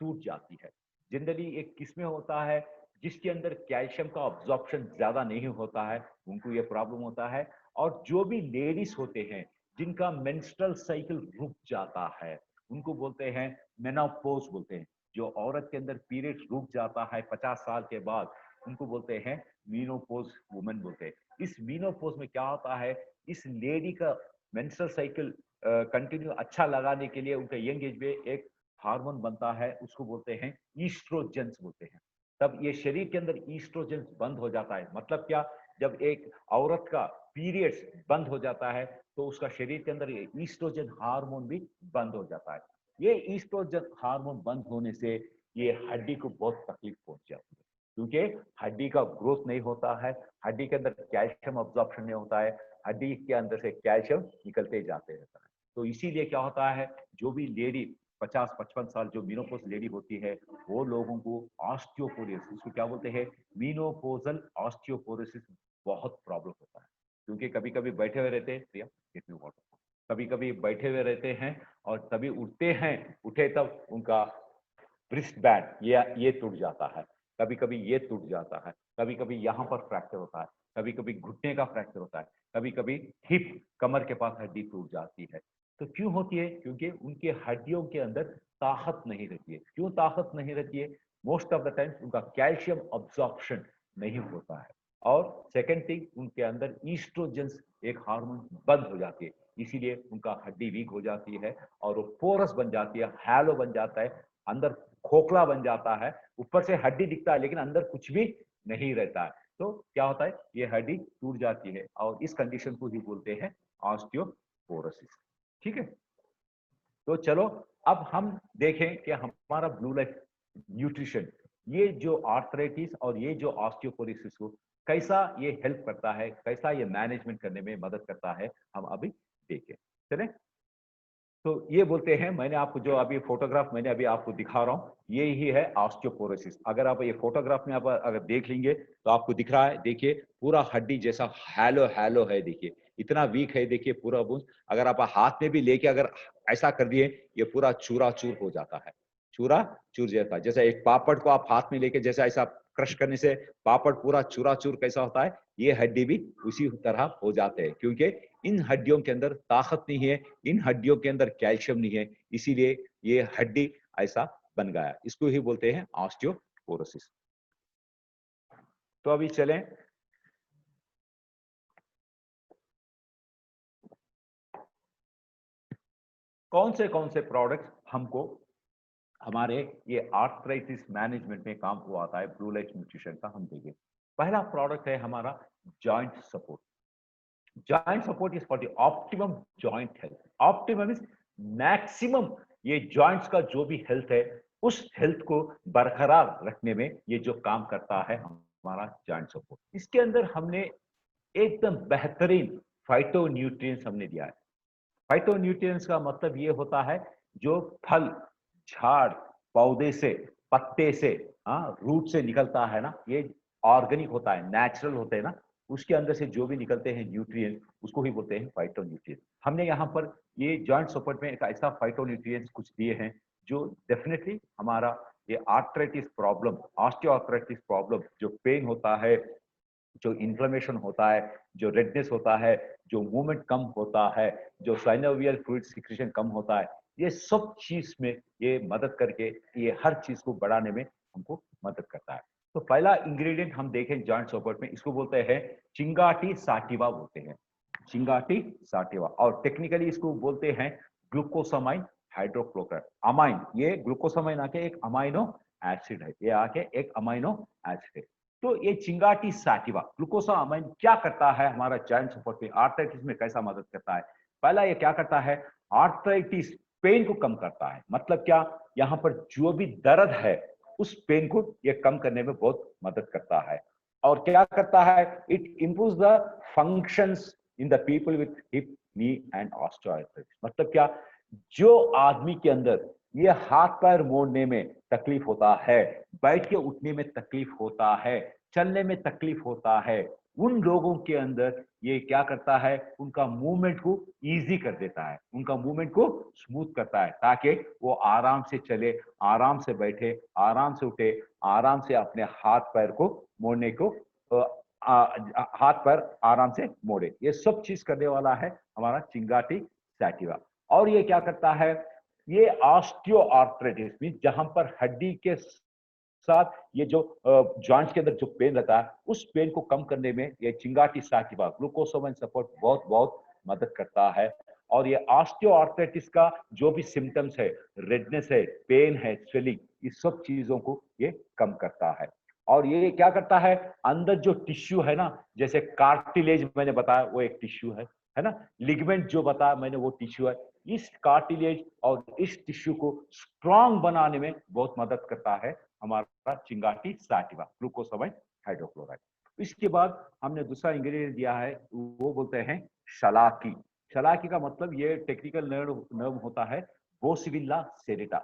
टूट जाती है। जनरली एक किस्में होता है जिसके अंदर कैल्शियम का ऑब्जॉर्प्शन ज्यादा नहीं होता है, उनको ये प्रॉब्लम होता है। और जो भी लेडीज होते हैं जिनका मेंस्ट्रुअल साइकिल रुक जाता है, उनको बोलते हैं मेनोपॉज बोलते हैं। जो औरत के अंदर पीरियड रुक जाता है 50 साल के बाद, उनको बोलते हैं मीनोपॉज वुमेन बोलते हैं। इस मीनोपॉज में क्या होता है, इस लेडी का मेंस्ट्रुअल साइकिल कंटिन्यू अच्छा लगाने के लिए उनका यंग एज में एक हार्मोन बनता है, उसको बोलते हैं ईस्ट्रोजेंस बोलते हैं। तब ये शरीर के अंदर ईस्ट्रोजेंस बंद हो जाता है। मतलब क्या, जब एक औरत का पीरियड्स बंद हो जाता है तो उसका शरीर के अंदर ये ईस्ट्रोजन हार्मोन भी बंद हो जाता है। ये ईस्ट्रोजन हार्मोन बंद होने से ये हड्डी को बहुत तकलीफ पहुंच जाती है, क्योंकि हड्डी का ग्रोथ नहीं होता है, हड्डी के अंदर कैल्शियम अब्जॉर्प्शन नहीं होता है, हड्डी के अंदर से कैल्शियम निकलते जाते रहता है। तो इसीलिए क्या होता है, जो भी लेडी 50-55 साल जो मीनोपॉज लेडी होती है, वो लोगों को ऑस्टियोपोरोसिस, इसको क्या बोलते हैं, मीनोपॉजल ऑस्टियोपोरोसिस बहुत प्रॉब्लम होता है। क्योंकि कभी कभी बैठे हुए रहते हैं, प्रिया गेट मी वाटर, कभी कभी बैठे हुए रहते हैं और तभी उठते हैं, उठे तब उनका रिस्ट बैंड ये टूट जाता है, कभी कभी ये टूट जाता है, कभी कभी यहाँ पर फ्रैक्चर होता है, कभी कभी घुटने का फ्रैक्चर होता है, कभी कभी हिप कमर के पास हड्डी टूट जाती है। तो क्यों होती है? क्योंकि उनके हड्डियों के अंदर ताकत नहीं रहती है। क्यों ताकत नहीं रहती है? मोस्ट ऑफ द टाइम उनका कैल्शियम अब्जॉर्प्शन नहीं होता है। और सेकेंड थिंग, उनके अंदर ईस्ट्रोजेंस एक हार्मोन बंद हो जाती है, इसीलिए उनका हड्डी वीक हो जाती है और वो पोरस बन जाती है, हैलो बन जाता है, अंदर खोखला बन जाता है। ऊपर से हड्डी दिखता है लेकिन अंदर कुछ भी नहीं रहता है। तो क्या होता है, ये हड्डी टूट जाती है, और इस कंडीशन को ही बोलते हैं ऑस्टियोपोरोसिस। ठीक है, तो चलो अब हम देखें कि हमारा ब्लू लाइफ न्यूट्रिशन, ये जो आर्थराइटिस और ये जो ऑस्टियोपोरोसिस को कैसा ये हेल्प करता है, कैसा ये मैनेजमेंट करने में मदद करता है, हम अभी देखें। चलें, तो ये बोलते हैं, मैंने आपको जो अभी फोटोग्राफ मैंने अभी आपको दिखा रहा हूँ, ये ही है ऑस्टियोपोरोसिस। अगर आप ये फोटोग्राफ में आप अगर देख लेंगे तो आपको दिख रहा है, देखिए पूरा हड्डी जैसा हैलो हैलो है, देखिए इतना वीक है, देखिए पूरा बोन। अगर आप हाथ में भी लेके अगर ऐसा कर दिए, ये पूरा चूरा चूर हो जाता है, चूरा चूर जाता है। जैसे एक पापड़ को आप हाथ में लेके जैसा ऐसा क्रश करने से पापड़ पूरा चूरा-चूर कैसा होता है, ये हड्डी भी उसी तरह हो जाते हैं, क्योंकि इन हड्डियों के अंदर ताकत नहीं है, इन हड्डियों के अंदर कैल्शियम नहीं है, इसीलिए ये हड्डी ऐसा बन गया। इसको ही बोलते हैं ऑस्टियोपोरोसिस। तो अभी चलें कौन से प्रोडक्ट हमको हमारे ये आर्थराइटिस मैनेजमेंट में काम को आता है ब्लू लाइट न्यूट्रिशन का, हम देखें। पहला प्रोडक्ट है हमारा joint support. Joint support is for the optimum joint health. Optimum is maximum, ये जॉइंट्स का जो भी हेल्थ है उस हेल्थ को बरकरार रखने में ये जो काम करता है हमारा जॉइंट सपोर्ट। इसके अंदर हमने एकदम बेहतरीन फाइटो न्यूट्रिएंट्स हमने दिया है। फाइटो न्यूट्रिएंट्स का मतलब ये होता है जो फल, झाड़, पौधे से, पत्ते से, रूट से निकलता है ना, ये ऑर्गेनिक होता है, नेचुरल होते हैं ना, उसके अंदर से जो भी निकलते हैं न्यूट्रिएंट, उसको ही बोलते हैं फाइटो न्यूट्रिएंट। हमने यहाँ पर ये जॉइंट सपोर्ट में एक ऐसा फाइटो न्यूट्रिएंट्स कुछ दिए हैं जो डेफिनेटली हमारा ये आर्थराइटिस प्रॉब्लम, ऑस्टियोआर्थराइटिस प्रॉब्लम, जो पेन होता है, जो इन्फ्लेमेशन होता है, जो रेडनेस होता है, जो मूवमेंट कम होता है, जो साइनोवियल फ्लूइड सिक्रीशन कम होता है, ये सब चीज में ये मदद करके ये हर चीज को बढ़ाने में हमको मदद करता है। तो पहला इंग्रेडिएंट हम देखें जॉइंट सपोर्ट में, इसको बोलते हैं चिंगाटी साटिवा बोलते हैं, चिंगाटी साटिवा, और टेक्निकली इसको बोलते हैं ग्लूकोसामाइन हाइड्रोक्लोराइड। अमाइन, ये ग्लूकोसामाइन आके एक अमाइनो एसिड है, ये आके एक अमाइनो एसिड है। तो ये चिंगाटी साटिवा ग्लूकोसामाइन क्या करता है हमारा जॉइंट सपोर्ट में, आर्थराइटिस में कैसा मदद करता है? पहला ये क्या करता है, आर्थराइटिस पेन को कम करता है। मतलब क्या, यहाँ पर जो भी दर्द है उस पेन को ये कम करने में बहुत मदद करता है। और क्या करता है, it improves the functions in the people with hip, knee and osteoarthritis. मतलब क्या, जो आदमी के अंदर ये हाथ पैर मोड़ने में तकलीफ होता है, बैठ के उठने में तकलीफ होता है, चलने में तकलीफ होता है, उन लोगों के अंदर ये क्या करता है, उनका मूवमेंट को इजी कर देता है, उनका मूवमेंट को स्मूथ करता है, ताकि वो आराम से चले, आराम से बैठे, आराम से उठे, आराम से अपने हाथ पैर को मोड़ने को हाथ पैर आराम से मोड़े। ये सब चीज करने वाला है हमारा चिंगाटी सैटिवा। और ये क्या करता है, ये ऑस्टियोआर्थराइटिस में जहां पर हड्डी के साथ ये जो जॉइंट्स के अंदर जो पेन रहता है उस पेन को कम करने में ये चिंगाटी साटिवा ग्लूकोसामाइन सपोर्ट बहुत बहुत मदद करता है। और ये ऑस्टियोआर्थराइटिस का जो भी सिम्टम्स है, रेडनेस है, पेन है, स्वेलिंग, इस सब चीजों को ये कम करता है। और ये क्या करता है, अंदर जो टिश्यू है ना, जैसे कार्टिलेज मैंने बताया वो एक टिश्यू है ना, लिगमेंट जो बताया मैंने वो टिश्यू है, इस कार्टिलेज और इस टिश्यू को स्ट्रांग बनाने में बहुत मदद करता है हमारा चिंगाटी साटिवा ग्लूकोसामाइन हाइड्रोक्लोराइड। इसके बाद हमने दूसरा इंग्रेडिएंट दिया है, वो बोलते हैं शलाकी। शलाकी का मतलब ये टेक्निकल नर्व होता है बोसिविल्ला सेरेटा।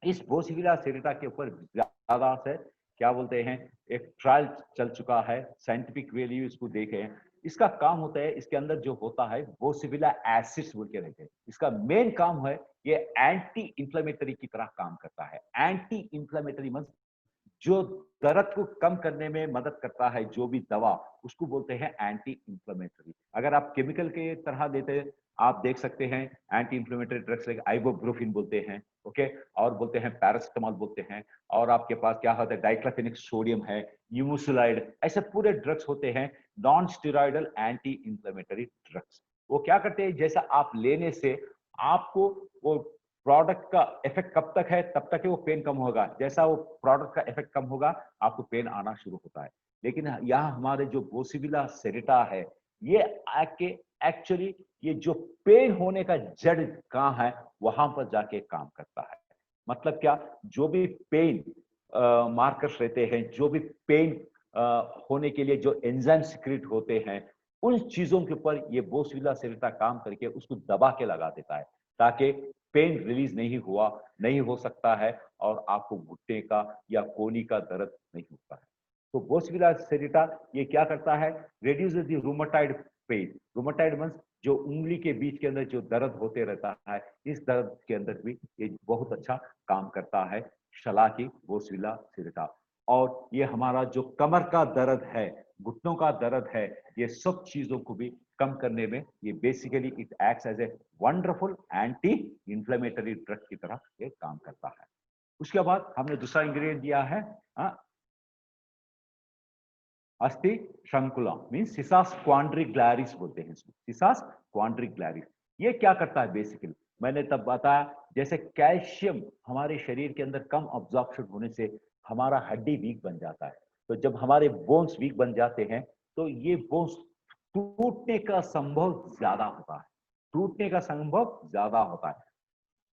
इस बोसिविला सेरेटा के ऊपर ज्यादा से क्या बोलते हैं, एक ट्रायल चल चुका है, साइंटिफिक वैल्यू इसको देखे हैं। इसका काम होता है, इसके अंदर जो होता है बोसिविला एसिड्स बोल के रहते हैं, इसका मेन काम है ये एंटी इंफ्लेमेटरी की तरह काम करता है। एंटी इंफ्लेमेटरी मींस जो दर्द को कम करने में मदद करता है, जो भी दवा, उसको बोलते हैं एंटी इंफ्लेमेटरी। अगर आप केमिकल के तरह देते हैं, आप देख सकते हैं एंटी इंफ्लेमेटरी ड्रग्स लाइक आइबोब्रोफिन बोलते हैं, ओके, और बोलते हैं पैरासिटामोल बोलते हैं, और आपके पास क्या होता है डाइक्लोफेनिक सोडियम है, यूमुसुलाइड, ऐसे पूरे ड्रग्स होते हैं non steroidal anti inflammatory drugs. वो क्या करते हैं, जैसा आप लेने से आपको वो प्रोडक्ट का इफेक्ट कब तक है, तब तक वो पेन कम होगा, जैसा वो प्रोडक्ट का इफेक्ट कम होगा आपको पेन आना शुरू होता है। लेकिन यहाँ हमारे जो बोसिविला सेरेटा है, ये आके एक्चुअली ये जो पेन होने का जड़ कहाँ है वहां पर जाके काम करता है। मतलब क्या, जो भी पेन मार्कर्स रहते हैं, जो भी पेन होने के लिए जो एंजाइम सिक्रेट होते हैं, उन चीजों के ऊपर ये बोसिविला सेरेटा काम करके उसको दबा के लगा देता है, ताकि पेन रिलीज नहीं हो सकता है, और आपको घुटने का या कोहनी का दर्द नहीं होता है। तो बोसिविला सेरेटा ये क्या करता है, reduce the rheumatoid pain. Rheumatoid means जो उंगली के बीच के अंदर जो दर्द होते रहता है, इस दर्द के अंदर भी ये बहुत अच्छा काम करता है शलाकी बोसिविला सेरेटा। और ये हमारा जो कमर का दर्द है, घुटनों का दर्द है, ये सब चीजों को भी कम करने में ये basically it acts as a wonderful anti inflammatory drug की तरह ये काम करता है। उसके बाद हमने दूसरा इंग्रेडिएंट दिया है अस्थि शंकुला, मीन्स सिसास क्वाड्रिग्लैरिस बोलते हैं इसको, सिसास क्वाड्रिग्लैरिस। ये क्या करता है बेसिकली, मैंने तब बताया जैसे कैल्शियम हमारे शरीर के अंदर कम ऑब्जॉर्प्शन होने से हमारा हड्डी वीक बन जाता है। तो जब हमारे बोन्स वीक बन जाते हैं तो ये बोन्स टूटने का संभव ज्यादा होता है, टूटने का संभव ज्यादा होता है।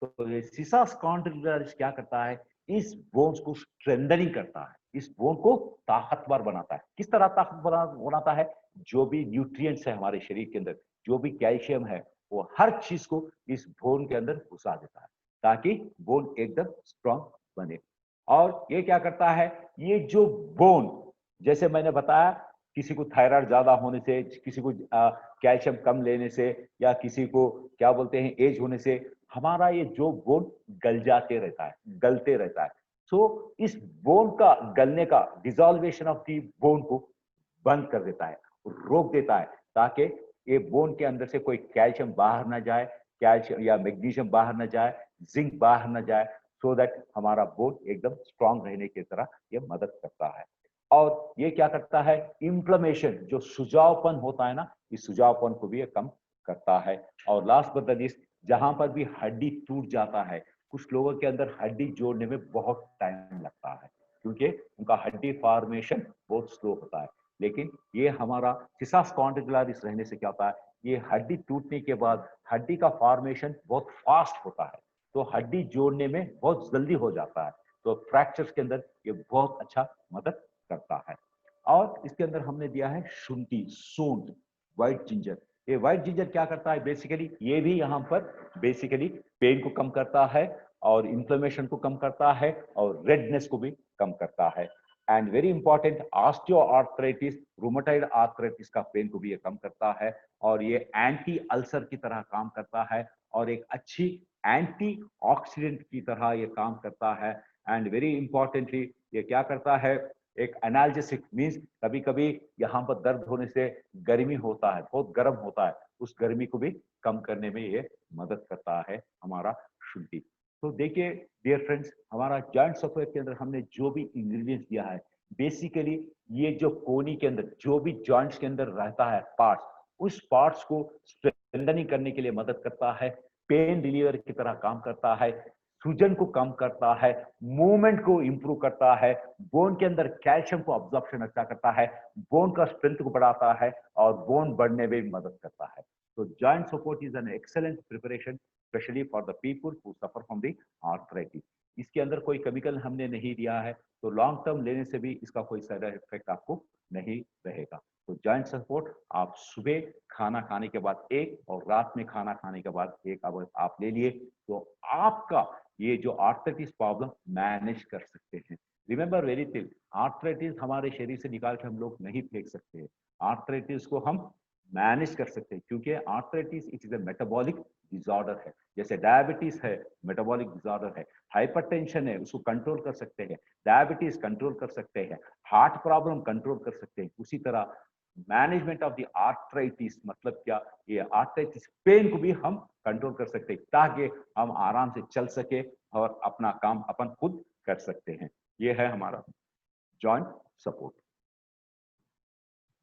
तो ये सिसास क्वाड्रिग्लैरिस क्या करता है, इस बोन्स को स्ट्रेंथनिंग करता है, इस बोन को ताकतवर बनाता है। किस तरह ताकतवर बनाता है, जो भी न्यूट्रिएंट्स है हमारे शरीर के अंदर, जो भी कैल्शियम है, वो हर चीज को इस बोन के अंदर घुसा देता है ताकि बोन एकदम स्ट्रांग बने। और ये क्या करता है, ये जो बोन, जैसे मैंने बताया किसी को थायराइड ज्यादा होने से, किसी को कैल्शियम कम लेने से, या किसी को क्या बोलते हैं एज होने से, हमारा ये जो बोन गल जाते रहता है, गलते रहता है। सो इस बोन का गलने का, डिसॉल्वेशन ऑफ दी बोन को बंद कर देता है, रोक देता है, ताकि ये बोन के अंदर से कोई कैल्शियम बाहर ना जाए, कैल्शियम या मैग्नीशियम बाहर ना जाए, जिंक बाहर ना जाए, सो दैट हमारा बोन एकदम स्ट्रांग रहने की तरह ये मदद करता है। और ये क्या करता है, इंफ्लेमेशन, जो सुजावपन होता है ना, इस सुजावपन को भी ये कम करता है। और लास्ट बट द लीस्ट, जहां पर भी हड्डी टूट जाता है, कुछ लोगों के अंदर हड्डी जोड़ने में बहुत टाइम लगता है क्योंकि उनका हड्डी फॉर्मेशन बहुत स्लो होता है, लेकिन ये हमारा सिसास क्वाड्रिग्लैरिस रहने से क्या होता है, ये हड्डी टूटने के बाद हड्डी का फॉर्मेशन बहुत फास्ट होता है, तो हड्डी जोड़ने में बहुत जल्दी हो जाता है। तो फ्रैक्चर्स के अंदर ये बहुत अच्छा मदद करता है। और इसके अंदर हमने दिया है शुंठी, सूंठ, व्हाइट जिंजर। ये व्हाइट जिंजर क्या करता है बेसिकली, ये भी यहाँ पर बेसिकली पेन को कम करता है और इन्फ्लेमेशन को कम करता है और रेडनेस को भी कम करता है। And very important, osteoarthritis, rheumatoid arthritis का पेन को भी ये कम करता है और ये एंटी अल्सर की तरह काम करता है और एक अच्छी एंटी ऑक्सीडेंट की तरह ये काम करता है। एंड वेरी इंपॉर्टेंटली ये क्या करता है, एक एनाल्जेसिक, मीन्स कभी कभी यहाँ पर दर्द होने से गर्मी होता है, बहुत गर्म होता है, उस गर्मी को भी कम करने में ये मदद करता है हमारा शुंठी। तो देखिए डियर फ्रेंड्स, हमारा जॉइंट सॉफ्टवेयर के अंदर हमने जो भी इंग्रेडिएंट्स दिया है, बेसिकली ये जो कोनी के अंदर जो भी जॉइंट्स के अंदर रहता है पार्ट्स, उस पार्ट्स को स्ट्रेंथनिंग करने के लिए मदद करता है, पेन रिलीवर की तरह काम करता है, सूजन को कम करता है, मूवमेंट को इंप्रूव करता है, बोन के अंदर कैल्शियम को अब्जॉर्प्शन अच्छा करता है, बोन का स्ट्रेंथ को बढ़ाता है और बोन बढ़ने में भी मदद करता है। तो joint support is an excellent preparation specially for the people who suffer from the arthritis. इसके अंदर कोई केमिकल हमने नहीं दिया है, तो लॉन्ग टर्म लेने से भी इसका कोई साइड इफेक्ट आपको नहीं रहेगा। तो जॉइंट सपोर्ट आप सुबह खाना खाने के बाद एक और रात में खाना खाने के बाद एक अगर आप ले लिए तो आपका ये जो आर्थराइटिस प्रॉब्लम मैनेज कर सकते हैं। रिमेंबर वेरी थिंग, आर्थराइटिस हमारे शरीर से निकाल के हम लोग नहीं फेंक सकते हैं, आर्थराइटिस को हम मैनेज कर सकते हैं क्योंकि arthritis it is A metabolic disorder है। जैसे डायबिटीज है, मेटाबॉलिक डिसऑर्डर है, हाइपरटेंशन है, उसको कंट्रोल कर सकते हैं, डायबिटीज कंट्रोल कर सकते हैं, हार्ट प्रॉब्लम कंट्रोल कर सकते हैं। उसी तरह मैनेजमेंट ऑफ द आर्थराइटिस मतलब क्या, ये आर्थराइटिस पेन को भी हम कंट्रोल कर सकते हैं ताकि हम आराम से चल सके और अपना काम अपन खुद कर सकते हैं। ये है हमारा जॉइंट सपोर्ट।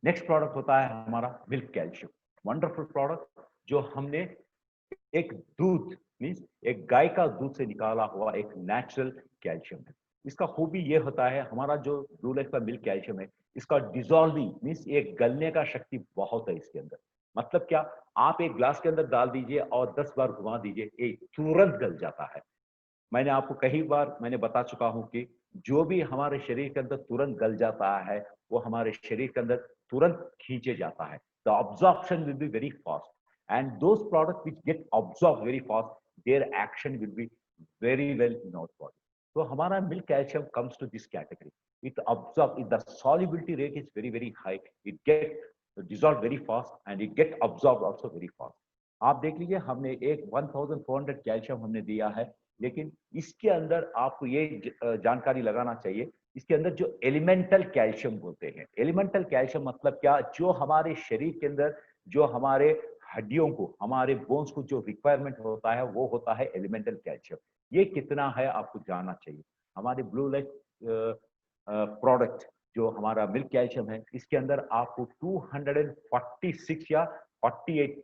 नेक्स्ट प्रोडक्ट होता है हमारा मिल्क कैल्शियम, वंडरफुल प्रोडक्ट जो हमने एक दूध मीन्स एक गाय का दूध से निकाला हुआ एक नेचुरल कैल्शियम है। इसका खूबी ये होता है, हमारा जो 2 लाख का मिल्क कैल्शियम है, इसका डिसॉल्विंग मीन्स एक गलने का शक्ति बहुत है इसके अंदर। मतलब क्या, आप एक ग्लास के अंदर डाल दीजिए और 10 बार घुमा दीजिए, ये तुरंत गल जाता है। मैंने आपको कई बार मैंने बता चुका हूं कि जो भी हमारे शरीर के अंदर तुरंत गल जाता है वो हमारे शरीर के अंदर तुरंत खींचे जाता है। The absorption will be very fast and those products which get absorbed very fast, their action will be very well in our body. So हमारा milk calcium comes to this category. It absorbs, the solubility rate is very very high. It get dissolved very fast and it get absorbed also very fast. आप देख लीजिए हमने एक 1400 कैल्शियम हमने दिया है, लेकिन इसके अंदर आपको ये जानकारी लगाना चाहिए इसके अंदर जो एलिमेंटल कैल्शियम होते हैं, एलिमेंटल कैल्शियम मतलब क्या, जो हमारे शरीर के अंदर, जो हमारे हड्डियों को, हमारे बोन्स को जो रिक्वायरमेंट होता है वो होता है एलिमेंटल कैल्शियम। ये कितना है आपको जानना चाहिए। हमारे ब्लू लाइफ प्रोडक्ट जो हमारा मिल्क कैल्शियम है, इसके अंदर आपको 246 या 48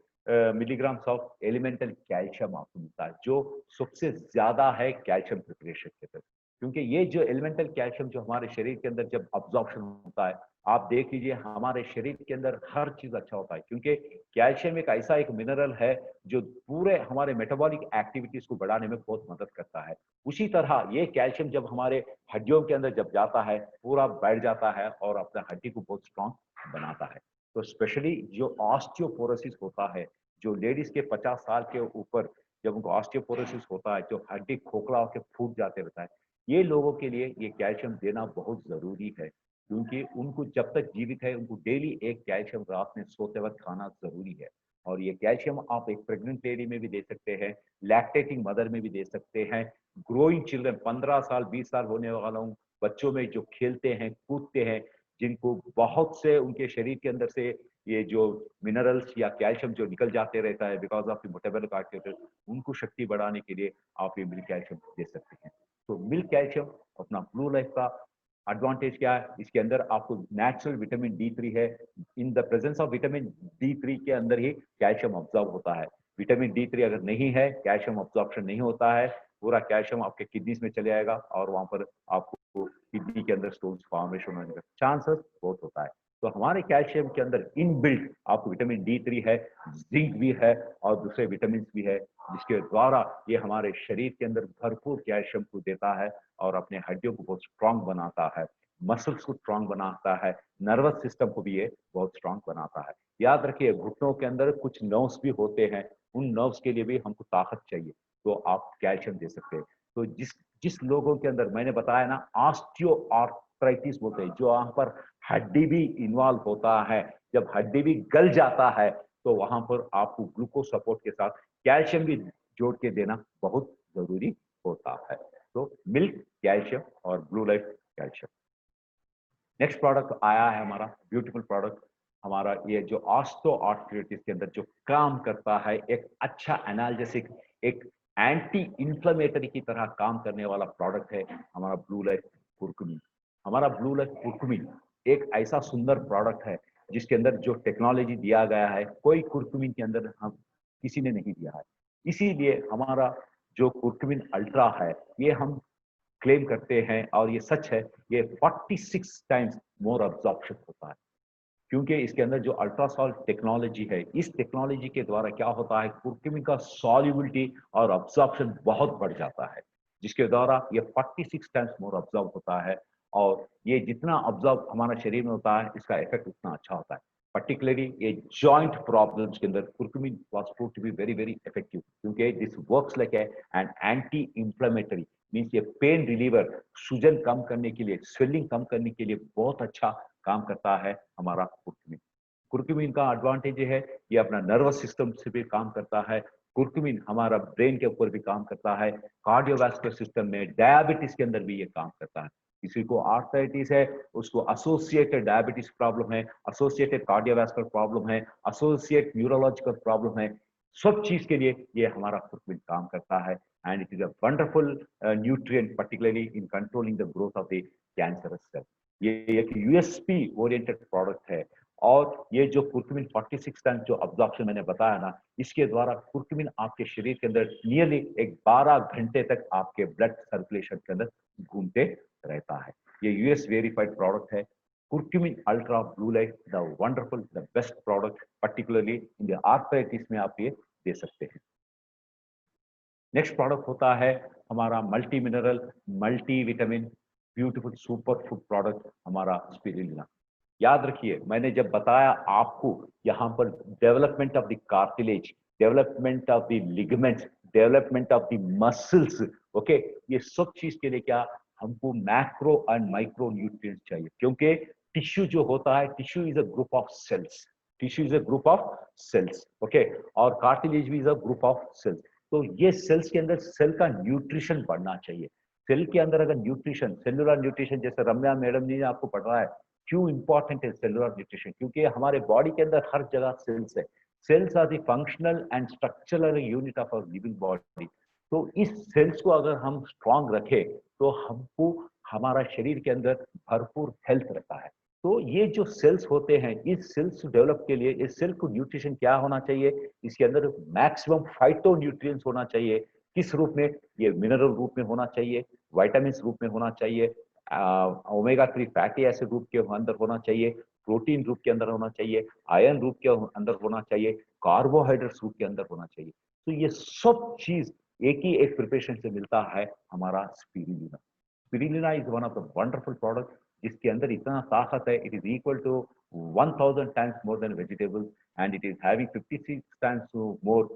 मिलीग्राम ऑफ एलिमेंटल कैल्शियम आपको मिलता है, जो सबसे ज्यादा है कैल्शियम प्रिपरेशन के अंदर। क्योंकि ये जो एलिमेंटल कैल्शियम जो हमारे शरीर के अंदर जब अब्जॉर्प्शन होता है, आप देख लीजिए हमारे शरीर के अंदर हर चीज अच्छा होता है, क्योंकि कैल्शियम एक ऐसा एक मिनरल है जो पूरे हमारे मेटाबॉलिक एक्टिविटीज को बढ़ाने में बहुत मदद करता है। उसी तरह ये कैल्शियम जब हमारे हड्डियों के अंदर जब जाता है, पूरा बैठ जाता है और अपना हड्डी को बहुत स्ट्रांग बनाता है। तो स्पेशली जो ऑस्टियोपोरोसिस होता है, जो लेडीज के 50 साल के ऊपर जब उनको ऑस्टियोपोरोसिस होता है, जो हड्डी खोखला होकर फूट जाते रहता है, ये लोगों के लिए ये कैल्शियम देना बहुत जरूरी है, क्योंकि उनको जब तक जीवित है उनको डेली एक कैल्शियम रात में सोते वक्त खाना जरूरी है। और ये कैल्शियम आप एक प्रेग्नेंट लेडी में भी दे सकते हैं, लैक्टेटिंग मदर में भी दे सकते हैं, ग्रोइंग चिल्ड्रन 15 साल 20 साल होने वालों बच्चों में जो खेलते हैं कूदते हैं, जिनको बहुत से उनके शरीर के अंदर से ये जो मिनरल्स या कैल्शियम जो निकल जाते रहता है because of the metabolic activity, उनको शक्ति बढ़ाने के लिए आप ये मिल्क कैल्शियम दे सकते हैं। तो मिल्क कैल्शियम अपना ब्लू लाइफ का एडवांटेज क्या है, इसके अंदर आपको नेचुरल विटामिन D3 है। In the presence of vitamin D3 के अंदर ही कैल्शियम ऑब्जॉर्ब होता है। विटामिन D3 अगर नहीं है, कैल्शियम ऑब्जॉर्प्शन नहीं होता है, पूरा कैल्शियम आपके किडनीज में चले आएगा और वहां पर आपको किडनी के अंदर स्टोन्स फॉर्मेशन होने का चांसेस बहुत होता है। तो हमारे कैल्शियम के अंदर इनबिल्ट आपको विटामिन D3 है, जिंक भी है और दूसरे विटामिन भी है, जिसके द्वारा ये हमारे शरीर के अंदर भरपूर कैल्शियम को देता है और अपने हड्डियों को बहुत स्ट्रांग बनाता है, मसल्स को स्ट्रांग बनाता है, नर्वस सिस्टम को भी ये बहुत स्ट्रांग बनाता है। याद रखिए घुटनों के अंदर कुछ नर्व्स भी होते हैं, उन नर्व्स के लिए भी हमको ताकत चाहिए, तो आप कैल्शियम दे सकते हैं। तो जिस जिस लोगों के अंदर मैंने बताया ना ऑस्टियोआर्थराइटिस बोलते हैं, जो वहां पर हड्डी भी इन्वॉल्व होता है, जब हड्डी भी गल जाता है तो वहां पर आपको ग्लूकोज सपोर्ट के साथ कैल्शियम भी जोड़ के देना बहुत जरूरी होता है। तो मिल्क कैल्शियम और blue life calcium. Next product आया है हमारा ब्यूटीफुल प्रोडक्ट, हमारा ये जो ऑस्टियोआर्थराइटिस के अंदर जो काम करता है, एक अच्छा एनाल्जेसिक, एक एंटी इंफ्लेमेटरी की तरह काम करने वाला प्रोडक्ट है हमारा ब्लू लाइफ कुर्कुमिन। हमारा ब्लू लाइफ कुर्कुमिन एक ऐसा सुंदर प्रोडक्ट है जिसके अंदर जो टेक्नोलॉजी दिया गया है कोई कुर्कुमिन के अंदर हम किसी ने नहीं दिया है। इसीलिए हमारा जो कुर्कुमिन अल्ट्रा है ये हम क्लेम करते हैं और ये सच है, ये 46 टाइम्स मोर अब्जॉर्प्शन होता है, क्योंकि इसके अंदर जो अल्ट्रासॉल टेक्नोलॉजी है, इस टेक्नोलॉजी के द्वारा क्या होता है, कुर्कुमिन का सॉल्युबिलिटी और अब्जॉर्प्शन बहुत बढ़ जाता है, जिसके द्वारा ये 46 टाइम्स मोर अब्जॉर्ब होता है। और ये जितना अब्जॉर्ब हमारा शरीर में होता है इसका इफेक्ट उतना अच्छा होता है। पर्टिकुलरली ये जॉइंट प्रॉब्लम्स के अंदर curcumin was proved to be very very effective, क्योंकि this works like an anti inflammatory, means ये पेन रिलीवर, सूजन कम करने के लिए, स्वेलिंग कम करने के लिए बहुत अच्छा काम करता है हमारा कुर्कुमिन। कुर्कुमिन का एडवांटेज ये है, ये अपना नर्वस सिस्टम से भी काम करता है। कुर्कुमिन हमारा ब्रेन के ऊपर भी काम करता है, कार्डियोवैस्कुलर सिस्टम में, डायबिटीज के अंदर भी ये काम करता है। किसी को आर्थराइटिस है, उसको एसोसिएटेड डायबिटीज प्रॉब्लम है, एसोसिएटेड कार्डियोवैस्कुलर प्रॉब्लम है, एसोसिएट न्यूरोलॉजिकल प्रॉब्लम है, सब चीज के लिए ये हमारा कुर्कुमिन काम करता है। And it is a wonderful nutrient particularly in controlling the growth of the cancerous cell. ये एक यूएसपी ओरिएंटेड प्रोडक्ट है। और ये जो कुर्कुमिन 46 टन जो अब्जॉर्प्शन मैंने बताया ना, इसके द्वारा कुर्कुमिन आपके शरीर के अंदर नियरली एक 12 घंटे तक आपके ब्लड सर्कुलेशन के अंदर घूमते रहता है। ये यूएस वेरीफाइड प्रोडक्ट है curcumin ultra blue light, the wonderful the best product, particularly in the arthritis में आप ये दे सकते हैं। नेक्स्ट प्रोडक्ट होता है हमारा multi mineral multi vitamin beautiful super food product हमारा स्पिरुलिना। याद रखिए मैंने जब बताया आपको यहाँ पर development of the cartilage, development of the ligaments, development of the muscles, okay, ये सब चीज के लिए क्या हमको मैक्रो एंड माइक्रो न्यूट्रिएंट्स चाहिए, क्योंकि टिश्यू जो होता है, tissue is a group of cells, tissue is a group of cells, okay, और कार्टिलेज भी is a group of cells. तो ये सेल्स के अंदर सेल का न्यूट्रिशन बढ़ना चाहिए, सेल के अंदर अगर न्यूट्रिशन, सेलुलर न्यूट्रिशन, जैसे रम्या मैडम ने आपको पढ़ाया है, क्यों इंपॉर्टेंट है सेलुलर न्यूट्रिशन, क्योंकि हमारे बॉडी के अंदर हर जगह सेल्स है। Cells are the functional and structural unit of our living body. तो इस सेल्स को अगर हम स्ट्रांग रखें तो हमको हमारा शरीर के अंदर भरपूर हेल्थ रहता है। तो ये जो सेल्स होते हैं, इस सेल्स डेवलप के लिए इस सेल को न्यूट्रिशन क्या होना चाहिए, इसके अंदर मैक्सिमम फाइटो न्यूट्रिएंट्स होना चाहिए। किस रूप में? ये मिनरल रूप में होना चाहिए, विटामिन रूप में होना चाहिए, ओमेगा 3 फैटी एसिड रूप के अंदर होना चाहिए, प्रोटीन रूप के अंदर होना चाहिए, आयरन रूप के अंदर होना चाहिए, कार्बोहाइड्रेट्स रूप के अंदर होना चाहिए। तो ये सब चीज एक ही एक प्रिपरेशन से मिलता है, हमारा spirulina. Spirulina is one of the wonderful product जिसके अंदर इतना ताकत है, it is equal to 1000 times more than vegetable, and it is having 56 times more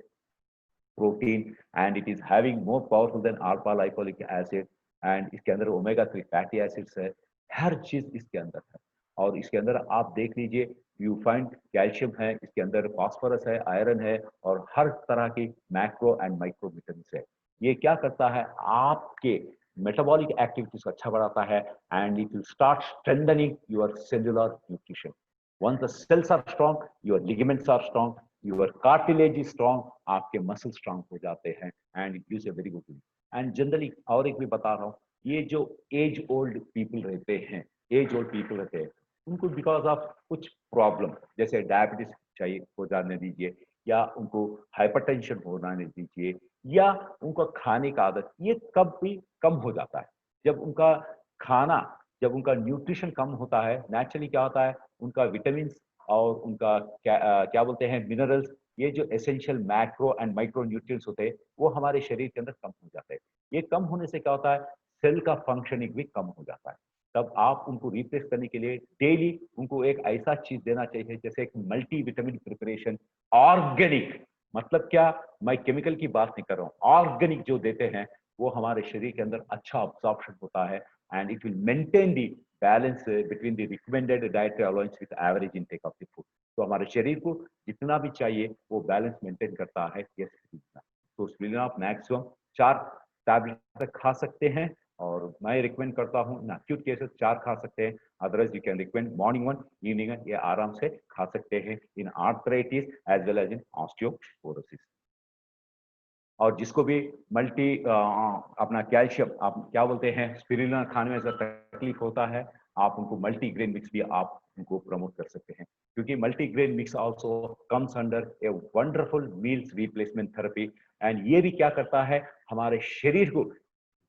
protein, and it is having more powerful than alpha lipoic acid, and इसके अंदर ओमेगा 3 फैटी एसिड्स है, हर चीज इसके अंदर है। और इसके अंदर आप देख लीजिए, यू फाइंड कैल्शियम है, इसके अंदर फास्फोरस है, आयरन है, और हर तरह की मैक्रो एंड माइक्रो विटामिन है। ये क्या करता है, आपके मेटाबॉलिक एक्टिविटीज को अच्छा बढ़ाता है, and it will start strengthening your cellular nutrition. Once the cells are strong, your ligaments are strong, your cartilage is strong, आपके मसल स्ट्रांग हो जाते हैं, and it gives a very good feeling. And generally और एक भी बता रहा हूँ, ये जो एज ओल्ड पीपल रहते हैं, एज ओल्ड पीपल रहते हैं, उनको बिकॉज ऑफ कुछ प्रॉब्लम जैसे डायबिटीज चाहिए हो जाने दीजिए, या उनको हाइपरटेंशन हो जाने दीजिए, या उनका खाने का आदत, ये कब भी कम हो जाता है। जब उनका खाना, जब उनका न्यूट्रिशन कम होता है, नेचुरली क्या होता है, उनका विटामिन और उनका क्या बोलते हैं मिनरल्स, ये जो essential macro and micro nutrients होते हैं, वो हमारे शरीर के अंदर कम हो जाते हैं। ये कम होने से क्या होता है, सेल का फंक्शनिंग भी कम हो जाता है। तब आप उनको रिप्लेस करने के लिए डेली उनको एक ऐसा चीज देना चाहिए, जैसे एक मल्टी विटामिन प्रिपरेशन, ऑर्गेनिक। मतलब क्या, मैं केमिकल की बात नहीं कर रहा हूँ, ऑर्गेनिक जो देते हैं वो हमारे शरीर के अंदर अच्छा अब्जॉर्प्शन होता है, and it will maintain the balance between the recommended dietary allowance with average intake of the food। तो हमारे शरीर को जितना भी चाहिए वो बैलेंस मेंटेन करता है ये स्पिरुलिना। तो स्पिरुलिना आप मैक्सिमम 4 टैबलेट तक खा सकते हैं, और मैं रिकमेंड करता हूँ इन एक्यूट केसेस 4 खा सकते हैं, otherwise you can recommend morning 1, evening 1, ये आराम से खा सकते हैं in arthritis as well as in osteoporosis. और जिसको भी मल्टी अपना कैल्शियम, आप क्या बोलते हैं, स्पिरुलिना खाने में अगर तकलीफ होता है, आप उनको मल्टी ग्रेन मिक्स भी आप उनको प्रमोट कर सकते हैं, क्योंकि multi grain mix also comes under a wonderful meals replacement therapy. And ये भी क्या करता है, हमारे शरीर को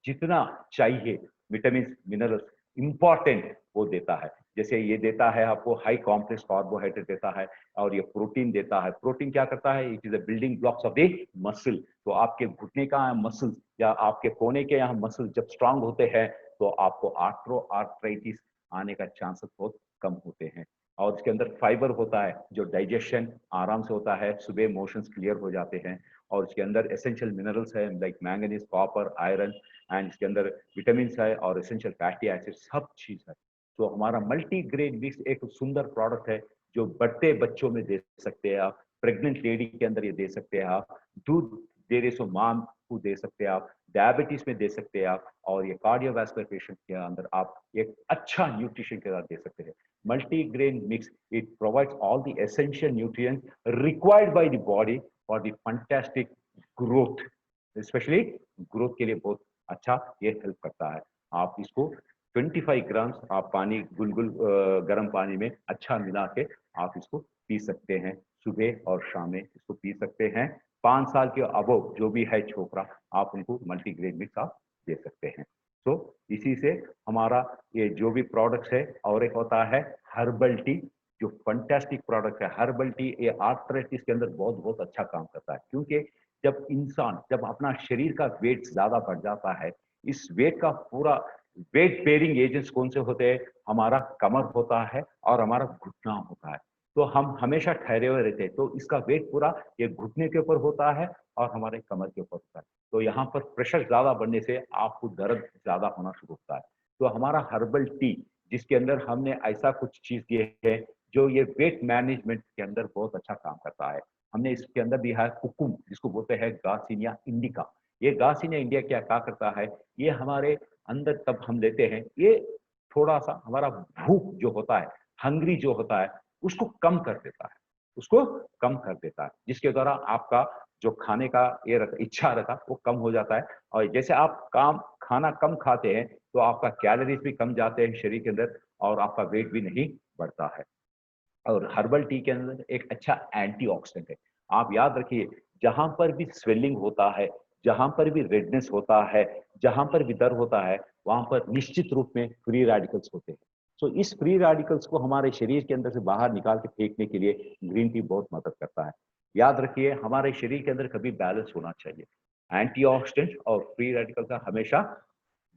जितना चाहिए विटामिन मिनरल्स इंपॉर्टेंट वो देता है। जैसे ये देता है आपको हाई कॉम्प्लेक्स कार्बोहाइड्रेट देता है, और ये प्रोटीन देता है। प्रोटीन क्या करता है, it is a building blocks of the muscle. तो आपके घुटने का मसल या आपके कोने के यहाँ मसल जब स्ट्रांग होते हैं तो आपको आर्थराइटिस आने का चांसेस बहुत कम होते हैं। और इसके अंदर फाइबर होता है, जो डाइजेशन आराम से होता है, सुबह मोशंस क्लियर हो जाते हैं। और इसके अंदर एसेंशियल मिनरल्स है like manganese, copper, iron, and इसके अंदर विटामिन है और एसेंशियल फैटी एसिड, सब चीज है। तो हमारा मल्टी ग्रेन मिक्स एक सुंदर प्रोडक्ट है, जो बढ़ते बच्चों में दे सकते हैं आप, प्रेग्नेंट लेडी के अंदर ये दे सकते हैं आप, दूध दे रहे सो मां को दे सकते हैं आप, डायबिटीज में दे सकते हैं आप, और ये कार्डियोवैस्कुलर पेशेंट के अंदर आप एक अच्छा न्यूट्रिशन के साथ दे सकते हैं। Multi grain mix, it provides all the essential nutrients required by the body for the fantastic growth, specially growth के लिए बहुत अच्छा ये हेल्प करता है। आप इसको 25 ग्राम्स आप पानी गुलगुल गर्म पानी में अच्छा मिला के आप इसको पी सकते हैं, सुबह और शाम में इसको पी सकते हैं। 5 साल के अबव जो भी है छोकरा, आप उनको मल्टीग्रेन मिक्स आप दे सकते हैं। तो इसी से हमारा ये जो भी प्रोडक्ट्स है, और एक होता है हर्बल टी, जो फंटास्टिक प्रोडक्ट है। हर्बल टी ये आर्थराइटिस के अंदर बहुत बहुत अच्छा काम करता है, क्योंकि जब इंसान जब अपना शरीर का वेट ज्यादा बढ़ जाता है, इस वेट का पूरा वेट बेरिंग एजेंट्स कौन से होते हैं, हमारा कमर होता है और हमारा घुटना होता है। तो हम हमेशा ठहरे हुए रहते हैं, तो इसका वेट पूरा ये घुटने के ऊपर होता है और हमारे कमर के ऊपर होता है। तो यहाँ पर प्रेशर ज्यादा बढ़ने से आपको दर्द ज्यादा होना शुरू होता है। तो हमारा हर्बल टी, जिसके अंदर हमने ऐसा कुछ चीज दिए है जो ये वेट मैनेजमेंट के अंदर बहुत अच्छा काम करता है। हमने इसके अंदर दिया है कुकुम, जिसको बोलते हैं गार्सिनिया इंडिका। ये गार्सिनिया इंडिया क्या करता है, ये हमारे अंदर तब हम लेते हैं, ये थोड़ा सा हमारा भूख जो होता है, हंग्री जो होता है, उसको कम कर देता है, उसको कम कर देता है, जिसके द्वारा आपका जो खाने का ये इच्छा रहता वो कम हो जाता है। और जैसे आप खाना कम खाते हैं तो आपका कैलोरीज भी कम जाते हैं शरीर के अंदर और आपका वेट भी नहीं बढ़ता है। और हर्बल टी के अंदर एक अच्छा एंटीऑक्सीडेंट है। आप याद रखिए, जहां पर भी स्वेलिंग होता है, जहां पर भी रेडनेस होता है, जहां पर भी दर्द होता है, वहां पर निश्चित रूप में फ्री रेडिकल्स होते हैं। सो इस फ्री रेडिकल्स को हमारे शरीर के अंदर से बाहर निकाल के फेंकने के लिए ग्रीन टी बहुत मदद करता है। याद रखिए, हमारे शरीर के अंदर कभी बैलेंस होना चाहिए। एंटीऑक्सीडेंट और फ्री रेडिकल का हमेशा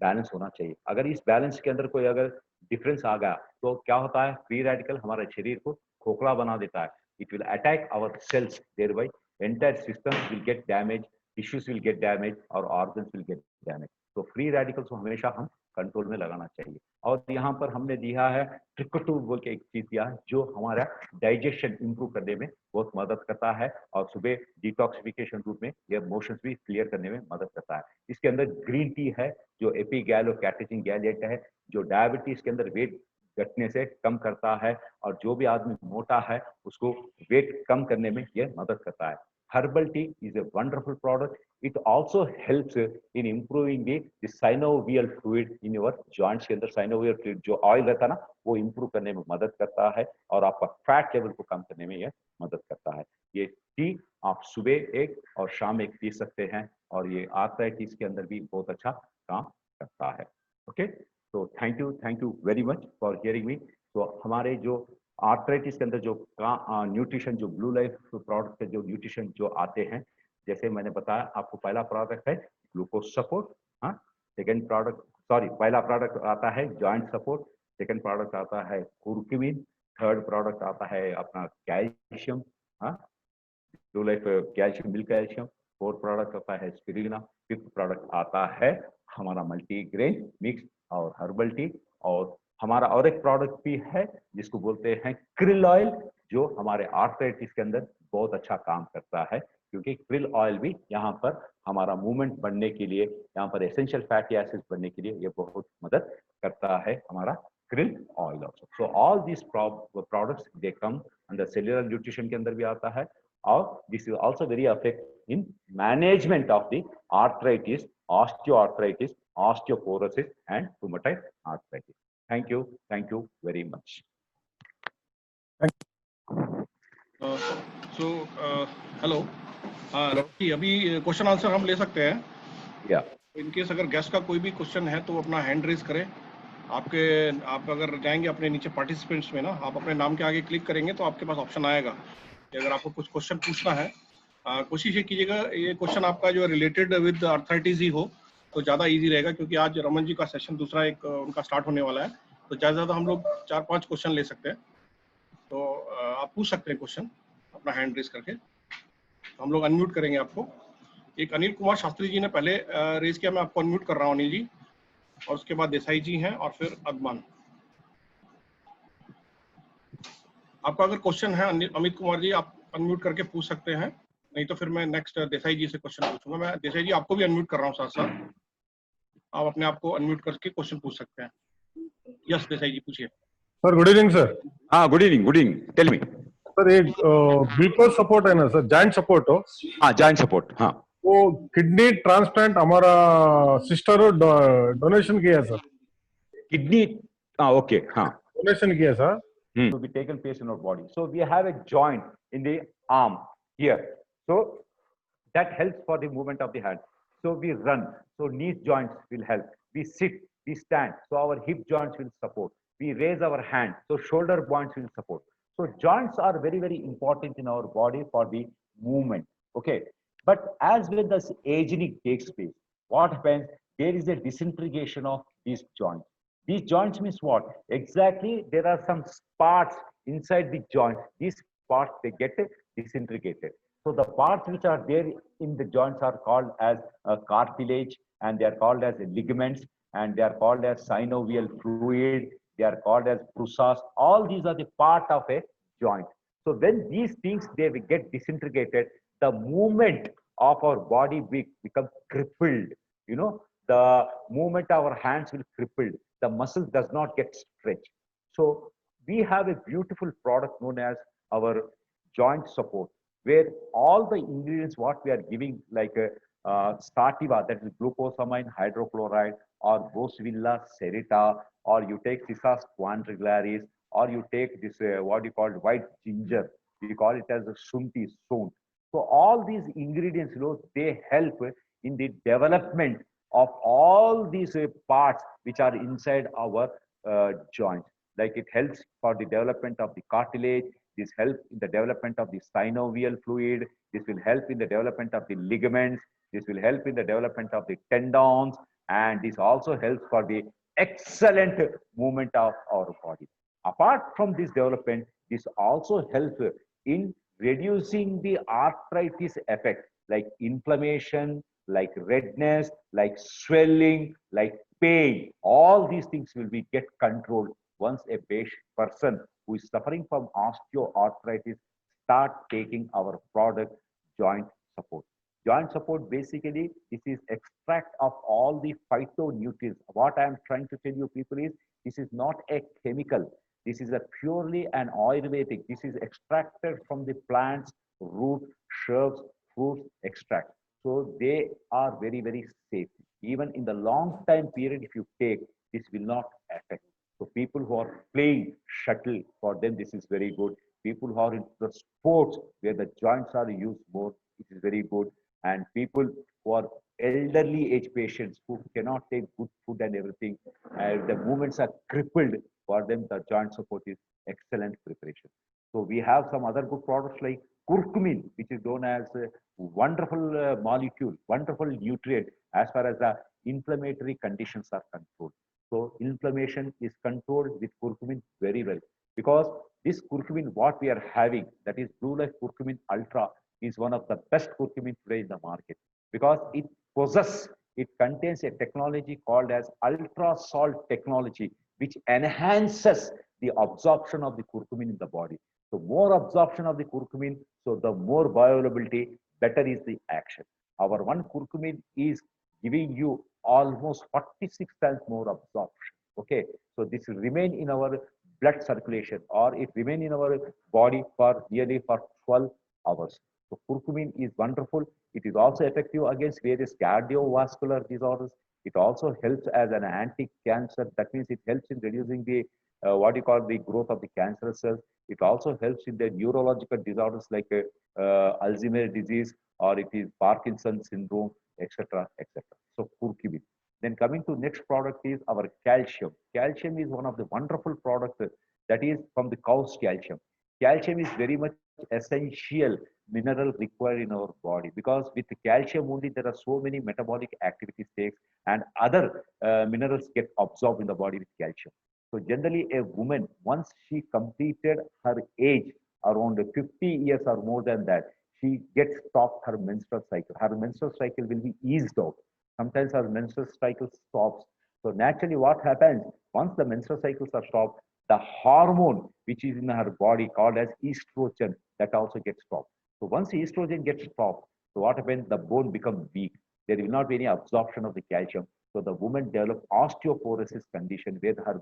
बैलेंस होना चाहिए। अगर इस बैलेंस के अंदर कोई अगर डिफरेंस आ गया तो क्या होता है, फ्री रेडिकल हमारे शरीर को खोखला बना देता है। It will attack our cells, thereby entire system will get damage, tissues will get damage और ऑर्गन्स विल गेट डैमेज। तो फ्री रेडिकल्स को हमेशा हम कंट्रोल में लगाना चाहिए। और यहाँ पर हमने दिया है ट्रिकोटू बोल के एक चीज दिया है जो हमारा डाइजेशन इंप्रूव करने में बहुत मदद करता है और सुबह डिटॉक्सिफिकेशन रूप में ये मोशंस भी क्लियर करने में मदद करता है। इसके अंदर ग्रीन टी है जो एपिगैलो कैटेचिन गैलेट है, जो डायबिटीज के अंदर वेट घटने से कम करता है और जो भी आदमी मोटा है उसको वेट कम करने में यह मदद करता है। Herbal tea is a wonderful product. It also helps in improving the synovial fluid in your joints के अंदर साइनोवियल फ्लूइड जो ऑयल रहता है ना, वो इंप्रूव करने में मदद करता है और आपका फैट लेवल को कम करने में यह मदद करता है। ये टी आप सुबह एक और शाम एक पी सकते हैं और ये आर्थराइटिस के अंदर भी बहुत अच्छा काम करता है। ओके, तो thank you very much for hearing me. तो हमारे जो आर्थराइटिस के अंदर जो न्यूट्रिशन, जो ब्लू लाइफ प्रोडक्ट के जो न्यूट्रिशन जो आते हैं, जैसे मैंने बताया आपको, पहला प्रोडक्ट है ग्लूकोज सपोर्ट, हाँ। सेकेंड प्रोडक्ट, सॉरी, पहला प्रोडक्ट आता है जॉइंट सपोर्ट, सेकेंड प्रोडक्ट आता है कुर्कुमिन, थर्ड प्रोडक्ट आता है अपना कैल्शियम, हाँ, blue life calcium milk calcium, fourth product आता है स्पिरुलिना, फिफ्थ प्रोडक्ट आता है हमारा मल्टीग्रेन मिक्स और हर्बल टी। और हमारा और एक प्रोडक्ट भी है जिसको बोलते हैं क्रिल ऑयल, जो हमारे आर्थराइटिस के अंदर बहुत अच्छा काम करता है, क्योंकि क्रिल ऑयल भी यहाँ पर हमारा मूवमेंट बढ़ने के लिए, यहाँ पर एसेंशियल फैटी एसिड्स बढ़ने के लिए ये बहुत मदद करता है हमारा krill oil also. So all this products they come अंदर सेल्युलर न्यूट्रिशन के अंदर भी आता है और this is also very effective in management of the arthritis, osteoarthritis, osteoporosis and rheumatoid arthritis. Thank you very much. Hello, अभी क्वेश्चन आंसर हम ले सकते हैं। या इन केस अगर गेस्ट का कोई भी क्वेश्चन है तो अपना हैंड रेज करें। आप अगर जाएंगे अपने नीचे पार्टिसिपेंट्स में ना, आप अपने नाम के आगे क्लिक करेंगे तो आपके पास ऑप्शन आएगा कि अगर आपको कुछ क्वेश्चन पूछना है, कोशिश ये कीजिएगा ये क्वेश्चन आपका जो रिलेटेड विद आर्थराइटिस ही हो तो ज़्यादा इजी रहेगा, क्योंकि आज रमन जी का सेशन दूसरा एक उनका स्टार्ट होने वाला है, तो ज़्यादा हम लोग 4-5 क्वेश्चन ले सकते हैं। तो आप पूछ सकते हैं क्वेश्चन अपना हैंड रेज करके, हम लोग अनम्यूट करेंगे आपको। एक अनिल कुमार शास्त्री जी ने पहले रेज किया, मैं आपको अनम्यूट कर रहा हूँ अनिल जी, और उसके बाद देसाई जी हैं और फिर अदमान। आपका अगर क्वेश्चन है अमित कुमार जी, आप अनम्यूट करके पूछ सकते हैं, नहीं तो फिर मैं नेक्स्ट देसाई जी से क्वेश्चन पूछूंगा। मैं देसाई जी आपको भी अनम्यूट कर रहा हूँ साथ साथ, आप अपने आप को अनम्यूट करके क्वेश्चन पूछ सकते हैं। यस देसाई जी पूछिए। Sir good evening sir. हाँ, good evening, tell me. Sir एक ग्लूकोज सपोर्ट है ना सर, जॉइंट सपोर्ट हो? हाँ, जॉइंट सपोर्ट, हाँ। वो किडनी ट्रांसप्लांट हमारा सिस्टर डोनेशन किया सर। किडनी, हाँ, ओके, हाँ। डोनेशन किया sir. To be taken place in our body. So we have a joint in the arm here. So that helps for the movement of the hand. So we run. So knee joints will help. We sit, we stand. So our hip joints will support. We raise our hand. So shoulder joints will support. So joints are very, very important in our body for the movement. Okay. But as when the aging takes place, what happens? There is a disintegration of these joints. These joints means what? Exactly, there are some parts inside the joint. These parts, they get disintegrated. So the parts which are there in the joints are called as cartilage, and they are called as ligaments, and they are called as synovial fluid. They are called as bruças. All these are the part of a joint. So when these things, they will get disintegrated, the movement of our body becomes crippled. You know, the movement our hands will crippled, the muscle does not get stretched. So we have a beautiful product known as our joint support, where all the ingredients what we are giving, like Sativa, that is glucosamine hydrochloride, or Boswellia serrata, or you take Cissus quadrigularis, or you take this what you call white ginger, we call it as a Shunti, sont. So all these ingredients, they help in the development of all these parts which are inside our joints. Like it helps for the development of the cartilage, this helps in the development of the synovial fluid, this will help in the development of the ligaments, this will help in the development of the tendons, and this also helps for the excellent movement of our body. Apart from this development, this also helps in reducing the arthritis effect, like inflammation, like redness, like swelling, like pain. All these things will be get controlled once a person who is suffering from osteoarthritis start taking our product joint support. Joint support, basically, this is extract of all the phytonutrients. What I am trying to tell you people is, this is not a chemical. This is a purely an Ayurvedic. This is extracted from the plants, root, shrubs, fruits, extract. So they are very, very safe. Even in the long time period, if you take, this will not affect. So people who are playing shuttle, for them, this is very good. People who are in the sports where the joints are used more, it is very good. And people who are elderly age patients who cannot take good food and everything, the movements are crippled, for them, the joint support is excellent preparation. So we have some other good products like curcumin, which is known as a wonderful molecule, wonderful nutrient as far as the inflammatory conditions are controlled. So inflammation is controlled with curcumin very well, because this curcumin what we are having, that is Blue Life Curcumin Ultra, is one of the best curcumin today in the market, because it contains a technology called as ultra salt technology, which enhances the absorption of the curcumin in the body. So more absorption of the curcumin, so the more bioavailability, better is the action. Our one curcumin is giving you almost 46 times more absorption. Okay, so this will remain in our blood circulation, or it remain in our body for nearly for 12 hours. So curcumin is wonderful. It is also effective against various cardiovascular disorders. It also helps as an anti-cancer. That means it helps in reducing the what you call the growth of the cancerous cells. It also helps in the neurological disorders like Alzheimer's disease, or it is Parkinson's syndrome, etc., etc. So curcumin. Then coming to next product is our calcium. Calcium is one of the wonderful products that is from the cow's calcium. Calcium is very much essential mineral required in our body, because with the calcium only there are so many metabolic activities takes, and other minerals get absorbed in the body with calcium. So generally a woman, once she completed her age around 50 years or more than that, she gets stopped her menstrual cycle. Her menstrual cycle will be eased out. Sometimes her menstrual cycle stops. So naturally what happens, once the menstrual cycles are stopped, the hormone which is in her body called as estrogen, that also gets stopped. So once estrogen gets stopped, so what happens? The bone becomes weak. There will not be any absorption of the calcium. So the woman develops osteoporosis condition where her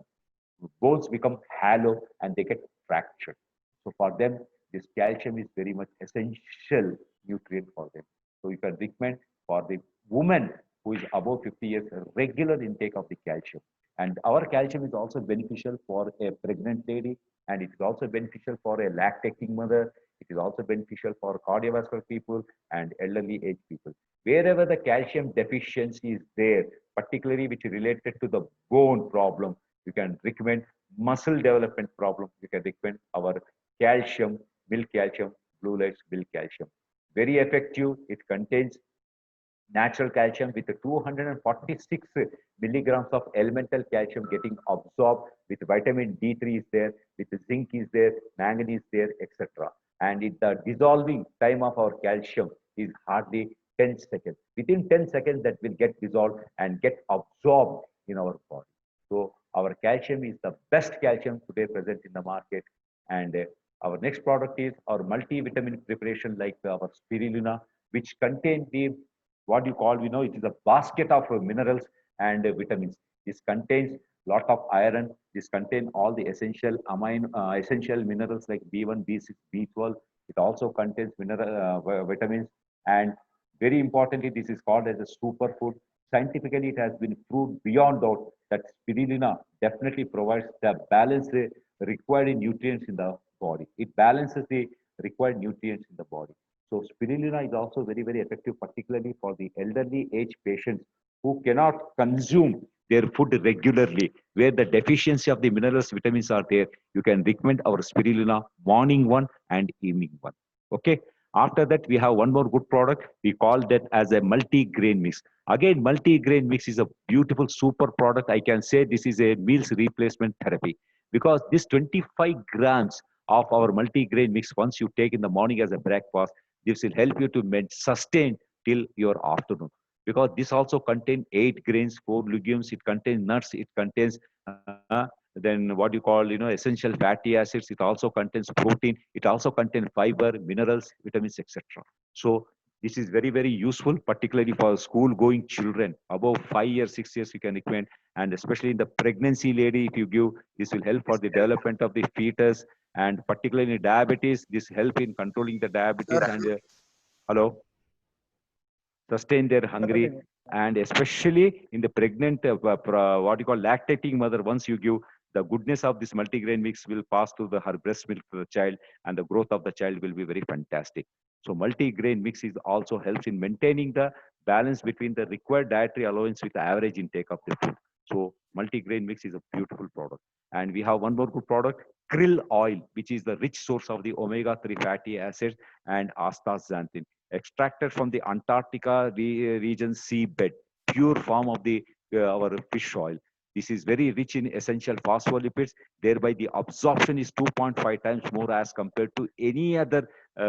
bones become hollow and they get fractured. So for them, this calcium is very much essential nutrient for them. So you can recommend for the woman who is above 50 years regular intake of the calcium. And our calcium is also beneficial for a pregnant lady, and it is also beneficial for a lactating mother. It is also beneficial for cardiovascular people and elderly age people. Wherever the calcium deficiency is there, particularly which is related to the bone problem, you can recommend muscle development problem. You can recommend our calcium, milk calcium, Blue Life milk calcium. Very effective. It contains natural calcium with 246 milligrams of elemental calcium getting absorbed, with vitamin D3 is there, with zinc is there, manganese is there, etc. And the dissolving time of our calcium is hardly 10 seconds. Within 10 seconds that will get dissolved and get absorbed in our body. So our calcium is the best calcium today present in the market. And our next product is our multivitamin preparation like our spirulina, which contain the what you call, it is a basket of minerals and vitamins. This contains lot of iron. This contains all the essential minerals like B1, B6, B12. It also contains vitamins, and very importantly, this is called as a superfood. Scientifically, it has been proved beyond doubt that spirulina definitely provides the balance required nutrients in the body. It balances the required nutrients in the body. So spirulina is also very, very effective, particularly for the elderly age patients who cannot consume their food regularly, where the deficiency of the minerals, vitamins are there. You can recommend our spirulina morning one and evening one. Okay. After that, we have one more good product. We call that as a multi-grain mix. Again, multi-grain mix is a beautiful, super product. I can say this is a meals replacement therapy, because this 25 grams of our multi-grain mix, once you take in the morning as a breakfast, this will help you to sustain till your afternoon. Because this also contains 8 grains, 4 legumes, it contains nuts, it contains then what you call, essential fatty acids. It also contains protein. It also contains fiber, minerals, vitamins, etc. So this is very, very useful, particularly for school-going children above 5 years, 6 years. You can recommend, and especially in the pregnancy lady, if you give, this will help for the development of the fetus, and particularly in diabetes, this help in controlling the diabetes and hello, sustain their hungry, and especially in the pregnant, what you call lactating mother, once you give, the goodness of this multigrain mix will pass to her breast milk to the child, and the growth of the child will be very fantastic. So multigrain mix is also helps in maintaining the balance between the required dietary allowance with the average intake of the food. So multigrain mix is a beautiful product. And we have one more good product, krill oil, which is the rich source of the omega-3 fatty acids and astaxanthin, extracted from the Antarctica region seabed, pure form of the our fish oil. This is very rich in essential phospholipids. Thereby, the absorption is 2.5 times more as compared to any other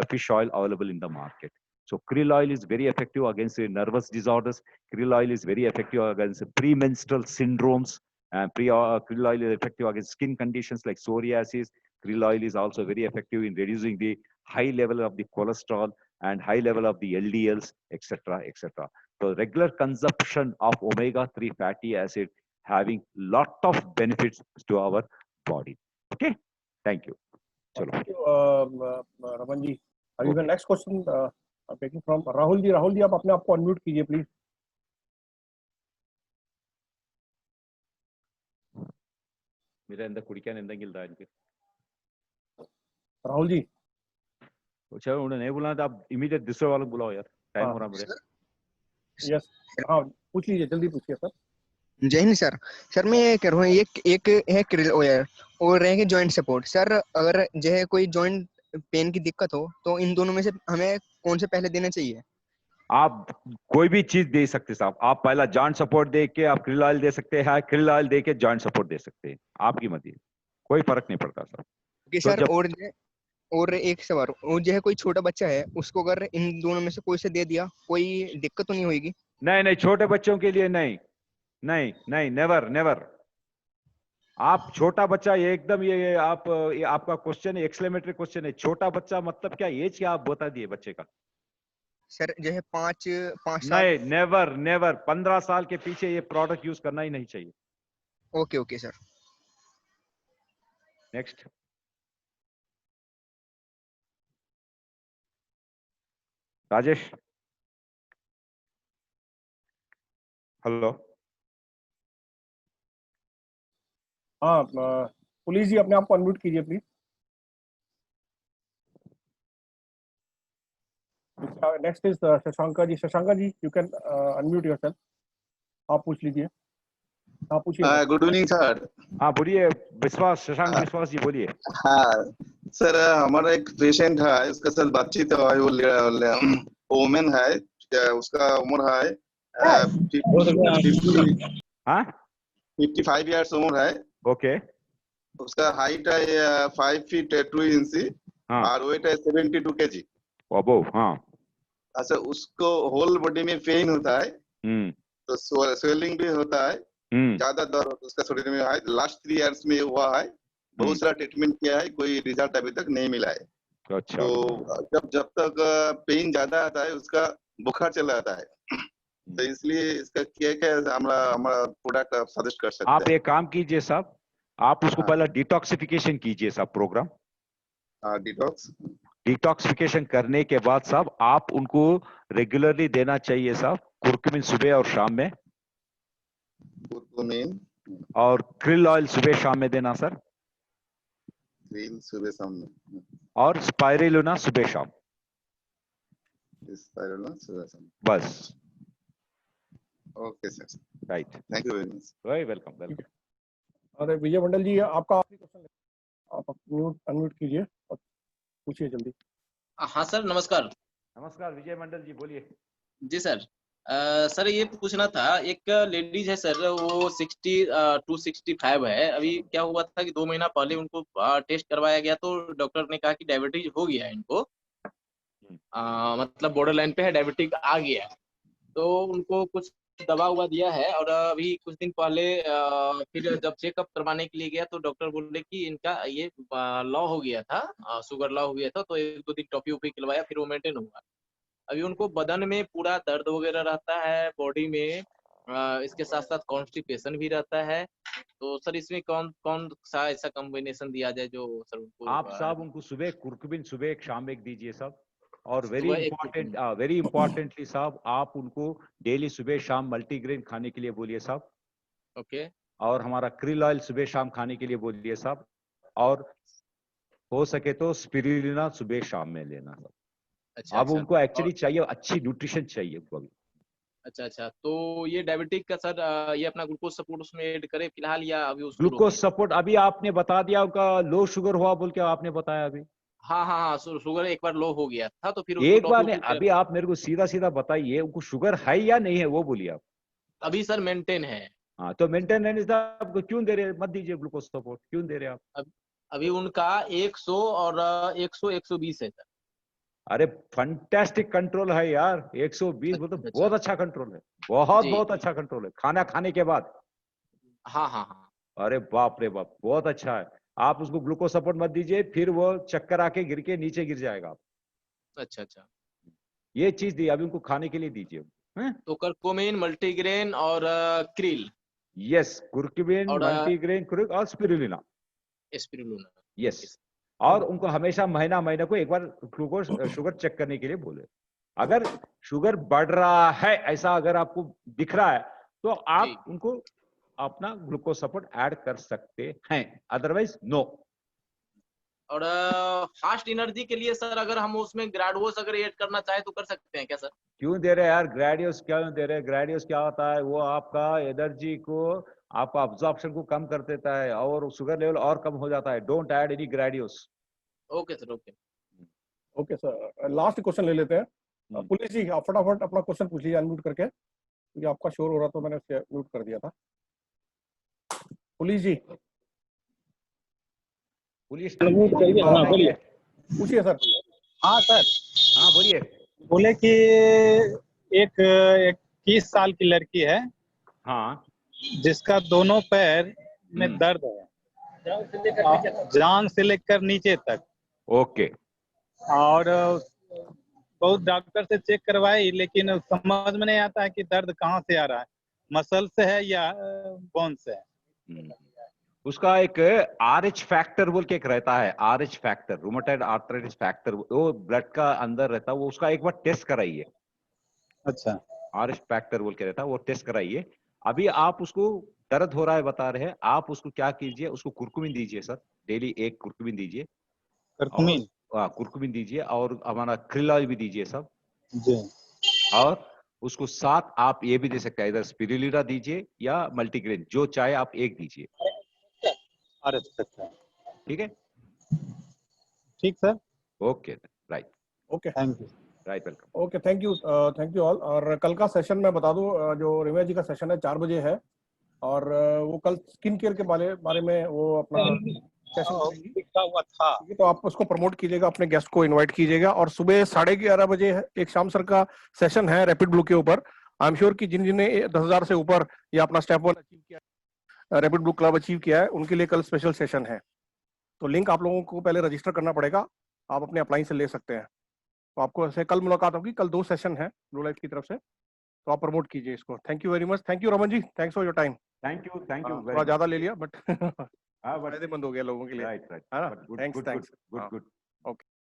fish oil available in the market. So krill oil is very effective against nervous disorders. Krill oil is very effective against premenstrual syndromes. Krill oil is effective against skin conditions like psoriasis. Krill oil is also very effective in reducing the high level of the cholesterol and high level of the LDLs, etc., etc. So regular consumption of omega-3 fatty acid having lot of benefits to our body. Okay, thank you. Thank you, Raman ji. Are you the next question taking from Rahul ji? Rahul ji, आप अपने आप को unmute कीजिए, please. मेरे अंदर कुड़ियाँ नहीं गिल रहा है इनके. राहुल जी. अच्छा, उन्होंने नहीं बुलाया तो आप इमीडिएट दूसरे वालों को बुलाओ यार. टाइम हो रहा है मुझे. यस, हाँ, पूछ लीजिए, जल्दी पूछिए सर. जय हिंद सर. सर मैं ये कह रहा हूँ, एक है क्रिल ऑयल और रहेंगे जॉइंट सपोर्ट. सर अगर जो है कोई जॉइंट पेन की दिक्कत हो तो इन दोनों में से हमें कौन से पहले देना चाहिए? आप कोई भी चीज दे सकते साहब. आप पहला जॉइंट सपोर्ट दे के आप क्रिल ऑयल दे सकते हैं, क्रिल ऑयल दे के जॉइंट सपोर्ट दे सकते हैं. आपकी मर्जी, कोई फर्क नहीं पड़ता सर. Okay sir. और एक सवाल, और जो है कोई छोटा बच्चा है उसको अगर इन दोनों में से कोई से दे दिया, कोई दिक्कत तो नहीं होगी? नहीं, छोटे बच्चों के लिए नहीं, नेवर नेवर. आप छोटा बच्चा एकदम ये आपका क्वेश्चन एक्सक्लेमेटरी क्वेश्चन है. छोटा बच्चा मतलब क्या एज क्या आप बता दिए बच्चे का? सर जो है 5 साल. नहीं, नेवर 15 साल के पीछे ये प्रोडक्ट यूज करना ही नहीं चाहिए. Okay sir. Next. Rajesh. Hello. हाँ, पुलिस जी अपने आप को अनम्यूट कीजिए please. Next is Shashanka ji. Shashanka ji, you can unmute yourself. आप पूछ लीजिए. आप पूछिए. Good evening sir. हाँ बोलिए विश्वास, शशांक विश्वास जी बोलिए. हाँ सर, हमारा एक पेशेंट है, उसका साथ बातचीत है. वो वोमेन है, उसका उम्र है 55 इयर्स उम्र है. ओके. उसका हाइट है 5 फीट 2 इंच और वेट है 72 kg. हाँ. अच्छा, उसको होल बॉडी में पेन होता है, तो स्वेलिंग भी होता है, ज्यादा दर्द उसका शरीर में है. लास्ट 3 इयर्स में हुआ है. बहुत सारा ट्रीटमेंट किया है, कोई रिजल्ट अभी तक नहीं मिला है. अच्छा. तो जब तक पेन ज्यादा आता है, उसका बुखार चला आता है, तो इसलिए इसका क्या क्या हमारा प्रोडक्ट आप सजेस्ट कर सकते आप हैं? एक काम कीजिए साहब, आप उसको हाँ। पहले डिटॉक्सिफिकेशन कीजिए साहब प्रोग्राम। डिटॉक्स। डिटॉक्सिफिकेशन करने के बाद साहब आप उनको रेगुलरली देना चाहिए साहब कुर्कुमिन सुबह और शाम में, कुर्कुमिन, और क्रिल ऑयल सुबह शाम में देना सर, क्रील सुबह सामने, और स्पाइरुलिना सुबह शाम, स्पाइरुलिना सुबह सामने। बस। Okay sir, right, thank you very much. Very welcome, welcome. अरे विजय मंडल जी, आपका आखिरी क्वेश्चन, आप म्यूट अनम्यूट कीजिए और पूछिए जल्दी। हाँ सर, नमस्कार। नमस्कार विजय मंडल जी, बोलिए। जी सर। सर ये पूछना था, एक लेडीज है सर, वो 265 है। अभी क्या हुआ था कि 2 महीना पहले उनको टेस्ट करवाया गया, तो डॉक्टर ने कहा कि डायबिटीज हो गया है इनको। मतलब बॉर्डर लाइन पे है, डायबिटीज आ गया है। तो उनको कुछ दवा हुआ दिया है, और अभी कुछ दिन पहले फिर जब चेकअप करवाने के लिए गया तो डॉक्टर बोले कि इनका ये लॉ हो गया था, शुगर लॉ हो गया था, तो 1-2 दिन टॉफी वॉफी खिलवाया, फिर वो मेंटेन हुआ। अभी उनको बदन में पूरा दर्द वगैरह रहता है, बॉडी में इसके साथ साथ कॉन्स्टिपेशन भी रहता है। तो सर इसमें कौन कौन सा ऐसा कॉम्बिनेशन दिया जाए जो सर उनको आप साहब उनको सुबह कुर्कुमिन सुबह एक शाम एक दीजिए साहब, और सुबह एक कुर्कुमिन। वेरी इंपॉर्टेंटली साहब आप उनको डेली सुबह शाम मल्टीग्रेन खाने के लिए बोलिए साहब, ओके। और हमारा क्रिल ऑयल सुबह शाम खाने के लिए बोलिए साहब, और हो सके तो स्पिरुलिना सुबह शाम में लेना साहब। अच्छा अब अच्छा। उनको एक्चुअली और चाहिए अच्छी न्यूट्रिशन चाहिए उनको अभी। अच्छा अच्छा, तो ये डायबिटिक का सर ये अपना ग्लूकोज सपोर्ट उसमें ऐड करे फिलहाल, या अभी उसको ग्लूकोज रोके? सपोर्ट अभी आपने बता दिया, उनका लो शुगर हुआ बोल के आपने बताया अभी। हाँ हाँ हाँ, शुगर एक बार लो हो गया था, तो फिर उसको एक टॉफी बार ने, वॉफी अभी आप मेरे को सीधा सीधा बताइए उनको शुगर है या नहीं है, वो बोलिए आप। अभी सर मेंटेन है। हाँ तो मेंटेनेंस आपको क्यों दे रहे, मत दीजिए ग्लूकोज सपोर्ट, क्यों दे रहे आप? अब अभी उनका 100 और 100 120 है सर। अरे फंटेस्टिक कंट्रोल है यार, 120 मतलब अच्छा अच्छा। बहुत अच्छा कंट्रोल है, बहुत जी। बहुत अच्छा कंट्रोल है खाना खाने के बाद। हाँ हाँ हाँ। अरे बाप रे बाप, बहुत अच्छा है। आप उसको ग्लूकोज सपोर्ट मत दीजिए, फिर वो चक्कर आके गिर के नीचे गिर जाएगा आप। अच्छा अच्छा। ये चीज दी अभी उनको खाने के लिए दीजिए, हैं? तो करकोमिन, मल्टीग्रेन और क्रिल यस, कुर्कुमिन, और मल्टीग्रेन, कुर्क और spirulina. Spirulina. Yes, okay sir. और उनको हमेशा महीना महीने को एक बार ग्लूकोज शुगर चेक करने के लिए बोले। अगर शुगर बढ़ रहा है ऐसा अगर आपको दिख रहा है तो जी। आप उनको अपना ग्लूकोज सपोर्ट ऐड कर सकते हैं, अदरवाइज नो। और फास्ट एनर्जी के लिए सर अगर हम उसमें ग्राडुओस अगर ऐड करना चाहे तो कर सकते हैं क्या सर? क्यों दे रहे हैं यार ग्रेडियोस, क्यों दे रहे हैं? ग्रेडियोस क्या होता है, वो आपका एनर्जी को, आपका अब्जॉर्प्शन को कम कर देता है और शुगर लेवल और कम हो जाता है। डोंट ऐड एनी ग्रेडियोस। Okay sir, okay. Okay sir, last question ले लेते हैं। पुलिस जी, आप फटाफट अपना क्वेश्चन पूछिए अनम्यूट करके, क्योंकि आपका शोर हो रहा तो मैंने उसे म्यूट कर दिया था। पुलिस जी, पुलिस अनम्यूट करिए। हाँ बोलिए। पूछिए सर। हाँ सर, हाँ बोलिए। बोले कि एक 21 साल की लड़की है हाँ जिसका दोनों पैर में हम्म। दर्द है, जांग से लेकर नीचे तक, ओके। और बहुत डॉक्टर से चेक करवाई, लेकिन समझ में नहीं आता है कि दर्द कहाँ से आ रहा है, मसल से है या बोन से है। हम्म। उसका एक RH फैक्टर बोल के एक रहता है, RH factor, rheumatoid arthritis factor, वो ब्लड का अंदर रहता है, वो उसका एक बार टेस्ट कराइए। अच्छा। RH फैक्टर बोल के रहता है, वो टेस्ट कराइए। अभी आप उसको दर्द हो रहा है बता रहे हैं, आप उसको क्या कीजिए, उसको कुर्कुमिन दीजिए सर, डेली एक कुर्कुमिन दीजिए, और करकुमिन। कुर्कुमिन दीजिए, और हमारा क्रिल ऑयल भी दीजिए सब। जी। और उसको साथ आप ये भी दे सकते हैं, इधर स्पिरुलिना दीजिए या मल्टीग्रेन, जो चाहे आप एक दीजिए। अरे अच्छा, ठीक है, ठीक sir, okay, right, okay, thank you. Right, welcome. Okay, thank you all. और कल का सेशन मैं बता दूं, जो रिमया जी का सेशन है 4 बजे है, और वो कल स्किन केयर के बारे में वो अपना सेशन करेंगी। लिखा हुआ था। ठीक है, तो आप उसको प्रमोट कीजिएगा, अपने गेस्ट को इनवाइट कीजिएगा। और सुबह 11:30 बजे एक श्याम सर का सेशन है रैपिड ब्लू के ऊपर। आई एम श्योर कि जिन्होंने 10,000 से ऊपर या अपना स्टेप 1 अचीव किया, रैपिड ब्लू क्लब अचीव किया है, उनके लिए कल स्पेशल सेशन है। तो लिंक आप लोगों को पहले रजिस्टर करना पड़ेगा, आप अपने अप्लाई से ले सकते हैं। तो आपको ऐसे कल मुलाकात होगी, कल 2 सेशन है ब्लू लाइफ की तरफ से, तो आप प्रमोट कीजिए इसको। Thank you very much, thank you Raman ji, thanks for your time. Thank you थोड़ा ज्यादा ले लिया बट हाँ, but फायदेमंद हो गया लोगों के लिए, right, है ना? but good, thanks good, thanks. good, good. Okay.